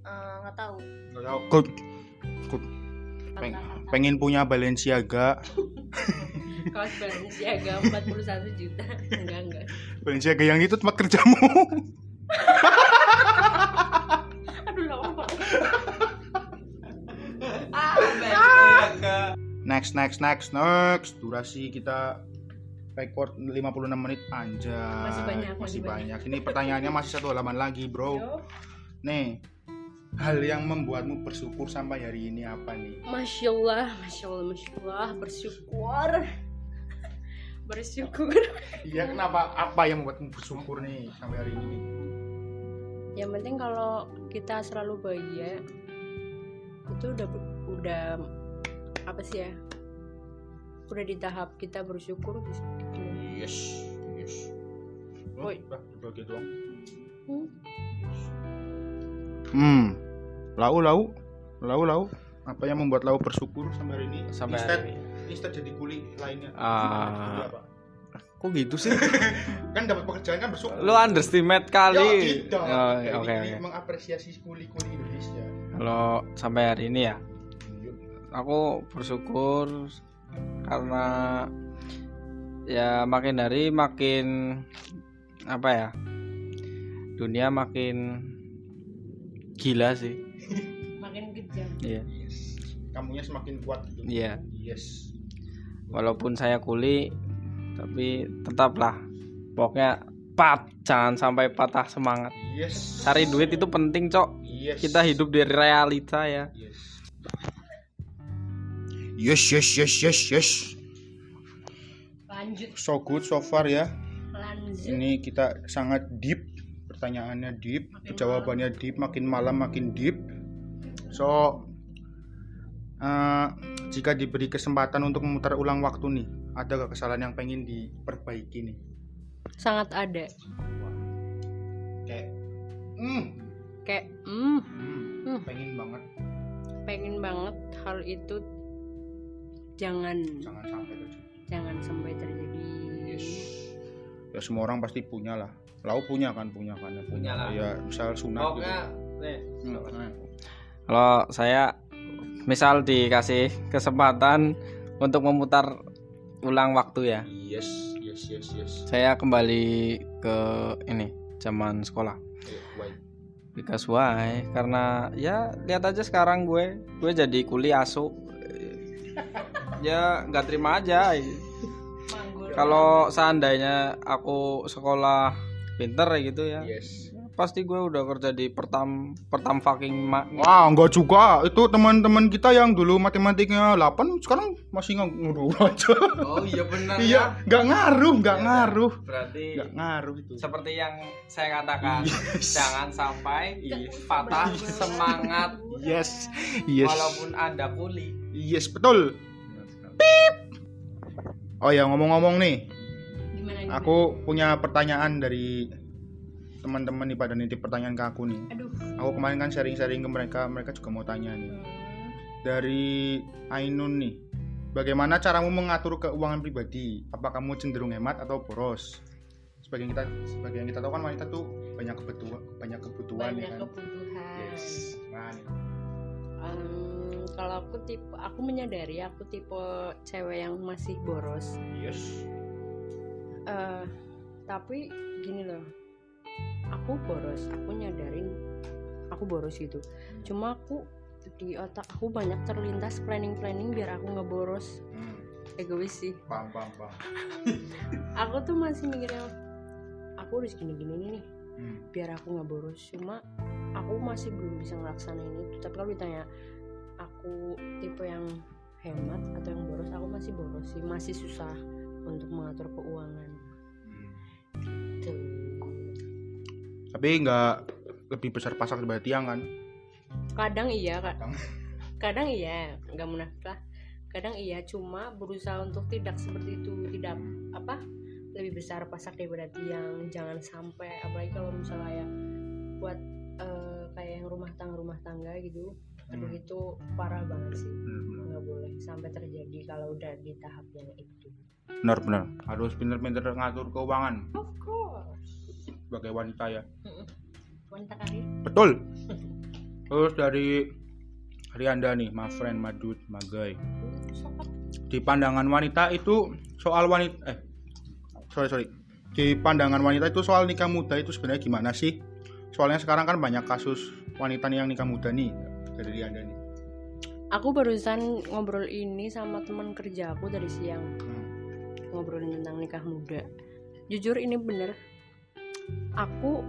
Nggak tahu. Enggak tahu. Good. Pengen punya Balenciaga. Kaos Balenciaga 41 juta. Enggak. Balenciaga yang itu tempat kerjamu. Aduh lama. Next. Durasi kita record 56 menit anjay. Masih banyak. Ini pertanyaannya masih satu halaman lagi, bro. Nih, hal yang membuatmu bersyukur sampai hari ini apa nih? Masya Allah, bersyukur. Iya, kenapa? Apa yang membuatmu bersyukur nih sampai hari ini? Yang penting kalau kita selalu bahagia, itu udah apa sih ya? Udah di tahap kita bersyukur gitu. Yes. Woi. Begitu dong. Lau. Apa yang membuat Lau bersyukur sampai hari ini? Sampai hari ini. Instead jadi kuli lainnya. Ah. Apa? Kok gitu sih? Kan dapat pekerjaan kan bersyukur. Lu underestimate kali. Ya, tidak. Oh, Kayak oke. ini mengapresiasi kuli-kuli Indonesia. Kalau sampai hari ini ya, aku bersyukur karena ya makin hari makin apa ya, dunia makin gila sih. Makin kejam. Iya. Yes. Kamunya semakin kuat gitu. Iya. Yes. Walaupun saya kuli, tapi tetaplah pokoknya jangan sampai patah semangat. Yes. Cari duit itu penting, Cok. Yes. Kita hidup di realita ya. Yes. Lanjut. So good so far ya. Lanjut. Ini kita sangat deep. Pertanyaannya deep, jawabannya deep, makin malam makin deep. So jika diberi kesempatan untuk memutar ulang waktu nih, ada gak kesalahan yang pengen diperbaiki nih? Sangat ada. Kayak pengen banget hal itu jangan sampai terjadi. terjadi. Yes. Ya semua orang pasti punya lah. Lau punya kan ya punya lah. Ya misal sunat gitu. Kalau saya misal dikasih kesempatan untuk memutar ulang waktu ya, Yes. saya kembali ke ini zaman sekolah. Why? Because why? Karena ya lihat aja sekarang gue jadi kuli asu. Ya nggak terima aja. Kalau seandainya aku sekolah pinter gitu ya, Yes. pasti gue udah kerja di pertam fucking Wah, enggak juga. Itu teman-teman kita yang dulu matematiknya 8 sekarang masih ngaruh aja. Oh iya benar. Iya, enggak ngaruh. Berarti Enggak ngaruh itu. seperti yang saya katakan, jangan sampai patah semangat Yes. walaupun ada kuli. Yes, betul. Pip. Oh ya, ngomong-ngomong nih, Gimana? aku punya pertanyaan dari teman-teman nih, pada nitip pertanyaan ke aku nih. Aduh. Aku kemarin kan sharing-sharing ke mereka juga mau tanya nih. Dari Ainun nih, bagaimana caramu mengatur keuangan pribadi? Apa kamu cenderung hemat atau boros? Sebagai yang kita tahu kan wanita tuh banyak kebutuhan ya kan. Kebutuhan. Yes. Nah, nih. Kalau aku menyadari aku tipe cewek yang masih boros. Yes. Tapi gini loh, aku boros, aku nyadarin aku boros gitu. Cuma aku di otak aku banyak terlintas planning biar aku nggak boros. Egois sih. Paham. Aku tuh masih mikirnya aku harus gini nih biar aku nggak boros. Cuma aku masih belum bisa ngelaksanain itu. Tapi kalau ditanya aku tipe yang hemat atau yang boros, aku masih boros sih, masih susah untuk mengatur keuangan. Tuh. Tapi nggak lebih besar pasak daripada tiang kan? Kadang iya, kadang iya, nggak munafik lah. Kadang iya, cuma berusaha untuk tidak seperti itu, tidak lebih besar pasak daripada tiang. Jangan sampai, apalagi kalau misalnya ya buat kayak yang rumah tangga gitu. Aduh itu parah banget sih. Nggak boleh sampai terjadi kalau udah di tahap yang itu. Benar. Harus pinter-pinter ngatur keuangan Of course. sebagai wanita ya. Wanita karir. Betul. Terus dari Anda nih, my friend, Madut, Magai. Di pandangan wanita itu soal wanita sorry. Di pandangan wanita itu soal nikah muda itu sebenarnya gimana sih? Soalnya sekarang kan banyak kasus wanita yang nikah muda nih. Dari Anda nih. Aku barusan ngobrol ini sama teman kerja aku dari siang. Ngobrolin tentang nikah muda. Jujur ini bener. Aku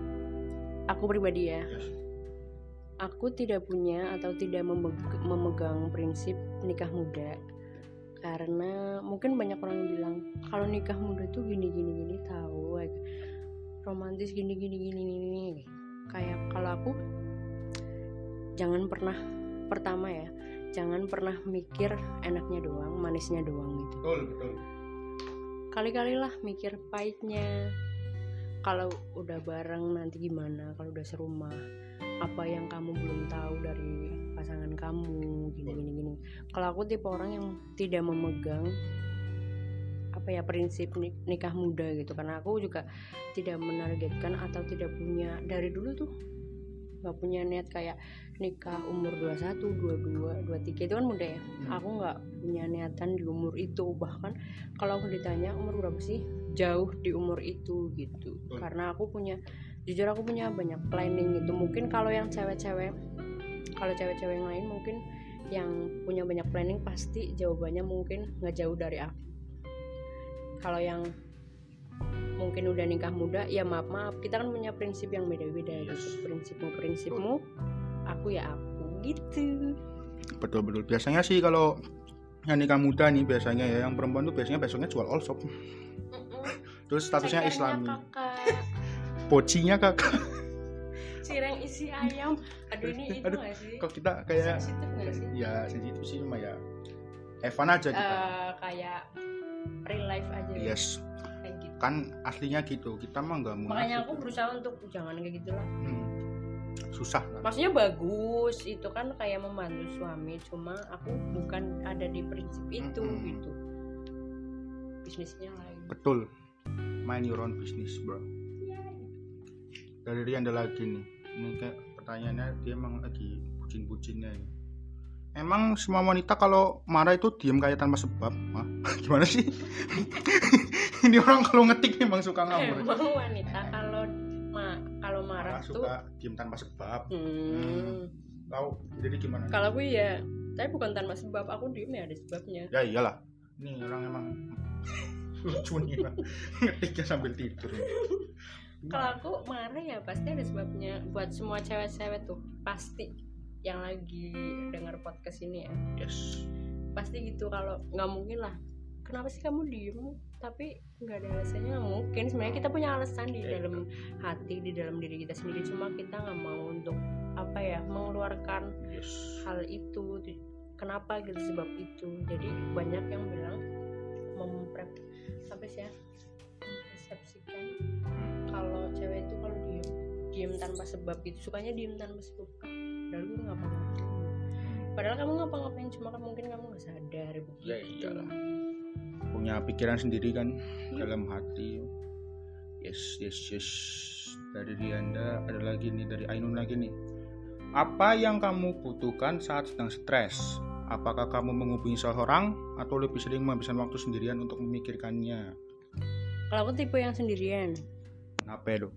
pribadi ya. Aku tidak punya atau tidak memegang prinsip nikah muda. Karena mungkin banyak orang yang bilang kalau nikah muda tuh gini tahu romantis gini. Kayak kalau aku jangan pernah mikir enaknya doang, manisnya doang gitu. Betul. Kali-kali lah mikir pahitnya. Kalau udah bareng nanti gimana, kalau udah serumah, apa yang kamu belum tahu dari pasangan kamu, gini. Kalau aku tipe orang yang tidak memegang prinsip nikah muda gitu, karena aku juga tidak menargetkan atau tidak punya dari dulu tuh nggak punya niat kayak nikah umur 21, 22, 23 itu kan muda ya. Aku nggak punya niatan di umur itu. Bahkan kalau aku ditanya umur berapa sih, jauh di umur itu gitu. Karena aku punya banyak planning gitu. Mungkin kalau yang cewek-cewek yang lain mungkin yang punya banyak planning pasti jawabannya mungkin nggak jauh dari aku. Kalau yang mungkin udah nikah muda, ya maaf kita kan punya prinsip yang beda-beda gitu. Prinsipmu, aku ya aku gitu. Betul. Biasanya sih kalau yang nikah muda nih biasanya ya yang perempuan tuh biasanya besoknya jual all shop. Terus statusnya Islami. Pocinya kakak. Cireng isi ayam. Aduh ini itu nggak sih? Kok kita kayak sensitif nggak sih? Ya sensitif sih cuma ya. Evan aja kita. Kayak real life aja. Yes. Kayak gitu. Kan aslinya gitu. Kita mah nggak munafik. Makanya aku berusaha untuk jangan kayak gitulah. Susah kan? Maksudnya bagus, itu kan kayak membantu suami, cuma aku bukan ada di prinsip itu gitu. Bisnisnya lain. Betul. Mind your own business, bro. Dari Anda lagi nih. Ini kayak pertanyaannya dia emang lagi bucin-bucinnya ini. Emang semua wanita kalau marah itu diem kayak tanpa sebab? Hah? Gimana sih? Ini orang kalau ngetik emang suka ngawur. Emang wanita kalau marah tuh suka diem tanpa sebab. Tahu? Jadi gimana? Kalau aku ya, tapi bukan tanpa sebab, aku diem ya ada sebabnya. Ya iyalah. Ini orang emang lucu nih lah. Ngetiknya sambil tidur. Kalau aku marah ya pasti ada sebabnya. Buat semua cewek-cewek tuh pasti yang lagi dengar podcast ini ya. Yes. Pasti gitu, kalau nggak mungkin lah. Kenapa sih kamu diem? Tapi nggak ada alasannya, nggak mungkin. Sebenarnya kita punya alasan di dalam hati, di dalam diri kita sendiri. Cuma kita nggak mau untuk mengeluarkan hal itu. Kenapa gitu, sebab itu. Jadi banyak yang bilang mempersepsikan kalau cewek itu kalau diem tanpa sebab gitu, sukanya diem tanpa sebab. Padahal gue ngapa-ngapain. Padahal kamu ngapa-ngapain, cuma kan mungkin kamu nggak sadar begitu. Ya iyalah. Punya pikiran sendiri kan dalam hati. Yes. Dari Anda ada lagi nih, dari Ainun lagi nih. Apa yang kamu butuhkan saat sedang stres? Apakah kamu menghubungi seseorang atau lebih sering menghabiskan waktu sendirian untuk memikirkannya? Kalau aku tipe yang sendirian. Kenapa itu?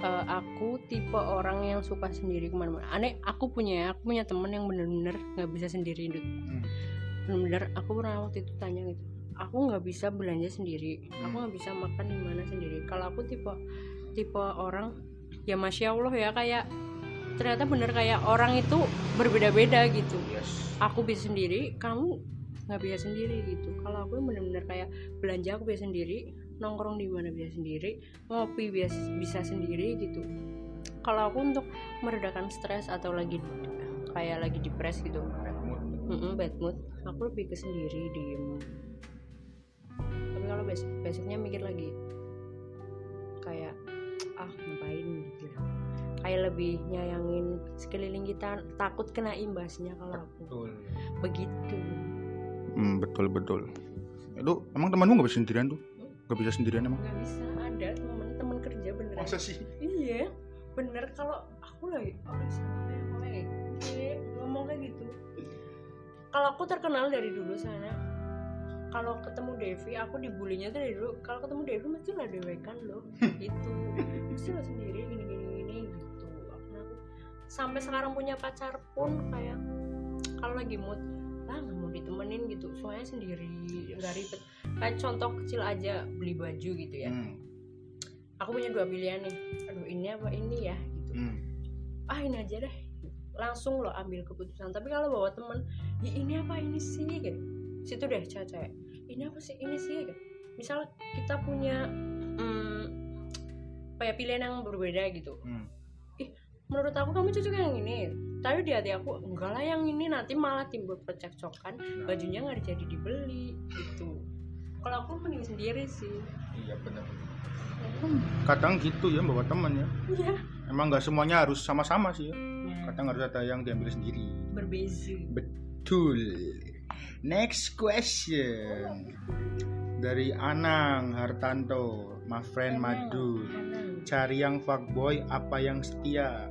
Aku tipe orang yang suka sendiri kemana-mana. Aneh, aku punya teman yang benar-benar nggak bisa sendiri, Dut. Benar-benar aku pernah waktu itu tanya gitu. Aku nggak bisa belanja sendiri. Aku nggak bisa makan di mana sendiri. Kalau aku tipe orang, ya masya Allah ya, kayak ternyata bener kayak orang itu berbeda-beda gitu. Yes. Aku bisa sendiri, kamu nggak bisa sendiri gitu. Kalau aku bener-bener kayak belanja aku bisa sendiri, nongkrong di mana bisa sendiri, ngopi bisa sendiri gitu. Kalau aku untuk meredakan stres atau lagi depres gitu, bad mood, aku lebih ke sendiri, diem. Tapi kalau besoknya mikir lagi, kayak ngapain gitu, kayak lebih nyayangin sekeliling kita, takut kena imbasnya. Kalau aku begitu. Betul. Itu emang temanmu nggak bisa sendirian tuh? Nggak bisa sendirian emang? Nggak bisa, ada temen kerja beneran. Masa sih? Iya, bener. Kalau aku lagi ngomong kayak gitu. Kalau aku terkenal dari dulu sana, kalau ketemu Devi, aku dibulinya tuh dari dulu. Kalau ketemu Devi mesti lah dewekan loh, gitu. Mesti lo sendiri gini gitu. Aku sampai sekarang punya pacar pun kayak kalau lagi mood nggak mau ditemenin gitu, soalnya sendiri nggak ribet. Kayak contoh kecil aja, beli baju gitu ya. Aku punya 2 pilihan nih, aduh ini apa ini ya gitu. Ini aja deh, langsung lo ambil keputusan. Tapi kalau bawa temen, ya ini apa ini sih gitu, situ deh cewek, ini apa sih ini sih gitu. Misal kita punya pilihan yang berbeda gitu. Menurut aku kamu cocok yang ini, tapi di hati aku enggak lah yang ini, nanti malah timbul percekcokan, bajunya nggak jadi dibeli gitu. Kalau aku mending sendiri sih. Iya benar. Kadang gitu ya bawa teman ya. Iya. Emang nggak semuanya harus sama-sama sih ya. Kadang harus ada yang diambil sendiri. Berbeza. Betul. Next question dari Anang Hartanto, my friend Madu. Cari yang fuckboy apa yang setia?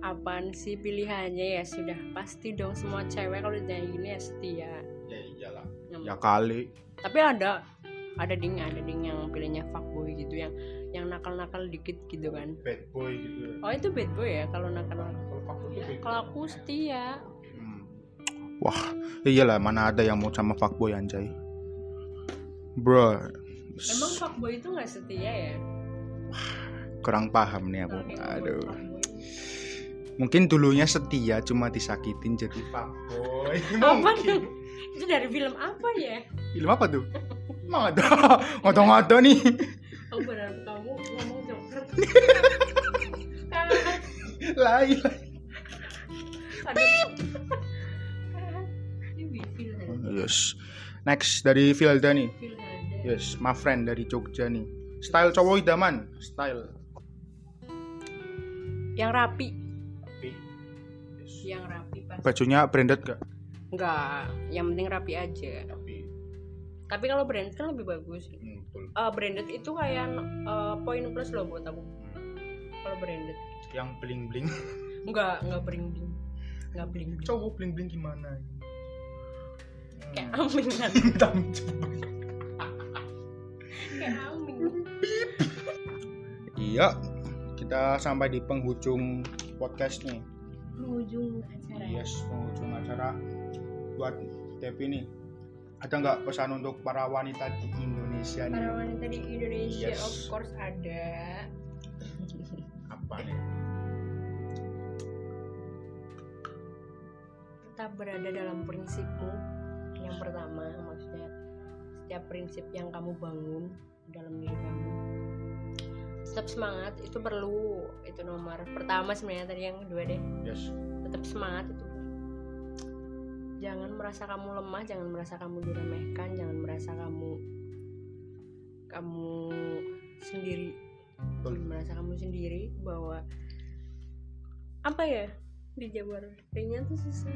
Apaan sih pilihannya? Ya sudah pasti dong, semua cewek kalau udah gini ya setia. Ya iyalah. Ya kali. Tapi ada ding yang pilihnya fuckboy gitu, yang nakal-nakal dikit gitu kan. Bad boy gitu. Oh itu bad boy ya kalau nakal. Kalau fuckboy itu bad. Kalau aku setia. Wah, iyalah, mana ada yang mau sama fuckboy anjay. Bro. Emang fuckboy itu nggak setia ya? Kurang paham nih aku. Aduh. Mungkin dulunya setia cuma disakitin jadi fuckboy. Apa tuh? Itu dari film apa ya? Film apa tuh? Emang ada? Ngada-ngada nih. Aku berharap kamu ngomong Joker. Lain. Yes. Next dari Vilda nih. Yes, my friend dari Jogja nih. Style cowok idaman. Style yang rapi. Yes. Yang rapi pasti. Bajunya branded gak? Enggak, yang penting rapi aja. Tapi kalau branded kan lebih bagus. Branded itu kayak poin plus loh buat aku. Kalau branded. Yang bling bling. Enggak bling bling. Enggak bling bling. Cowok bling bling gimana? Kayak Aming kan. Kayak Aming. Iya, kita sampai di penghujung podcast nih. Penghujung acara. Yes, penghujung acara buat Devi nih. Ada nggak pesan untuk para wanita di Indonesia nih? Para wanita di Indonesia, Yes. of course ada. Apa nih? Tetap berada dalam prinsipmu. Yang pertama, maksudnya setiap prinsip yang kamu bangun dalam diri kamu, tetap semangat, itu perlu. Itu nomor pertama sebenarnya. Tadi yang kedua deh, Yes. tetap semangat itu. Jangan merasa kamu lemah, jangan merasa kamu diremehkan, jangan merasa kamu sendiri. Betul. Merasa kamu sendiri, bahwa apa ya, dijabarinnya tuh susah.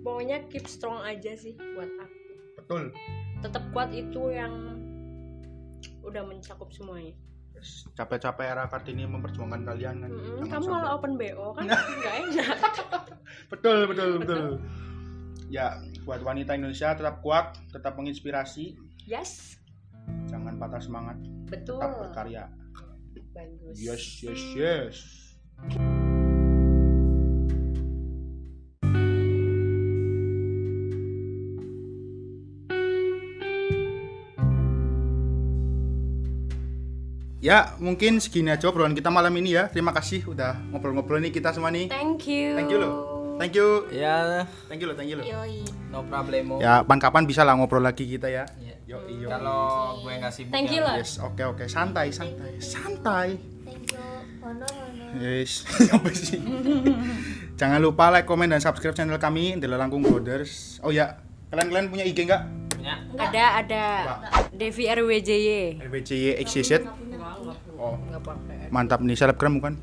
Pokoknya keep strong aja sih buat aku. Betul. Tetap kuat, itu yang udah mencakup semuanya. Capek-capek era Kartini memperjuangkan kalian kan. Jangan Kamu sampai. malah open BO kan nggak enak. Betul. Ya, buat wanita Indonesia tetap kuat, tetap menginspirasi, Yes, jangan patah semangat, betul. tetap berkarya. Bagus. Yes. Ya, mungkin segini aja obrolan kita malam ini ya. Terima kasih udah ngobrol-ngobrol nih kita semua nih. Thank you. Thank you loh. Thank you. Ya, Thank you loh. Yoi. no problemo. Ya, kapan bisa lah ngobrol lagi kita ya. Ya. Yo. Kalau gue nggak sibuk Thank ya. you lah. Yes, oke. Santai. Thank you. Hono. Yes. Apa sih? Jangan lupa like, komen, dan subscribe channel kami The Langkung Brothers. Oh ya, kalian punya IG nggak? Punya. Ada. Devi RWJY. RWJY XYZ. Oh, Nggak pakai. mantap nih, selebgram bukan?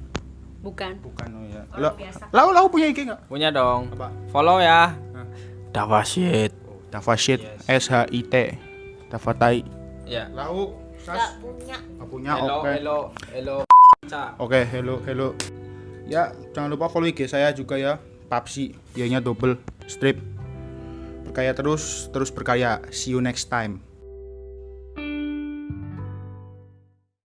Bukan. Bukan, oh ya. Orang biasa. Lau punya IG nggak? Punya dong. Apa? Follow ya. Davasyit. Davasyit. Yes. SHIT. Davatai. Ya. Lau. Gak punya. Nggak punya. Hello. Oke, hello. Ya, jangan lupa follow IG saya juga ya. Papsi, Y-nya double strip. Berkarya terus berkarya. See you next time.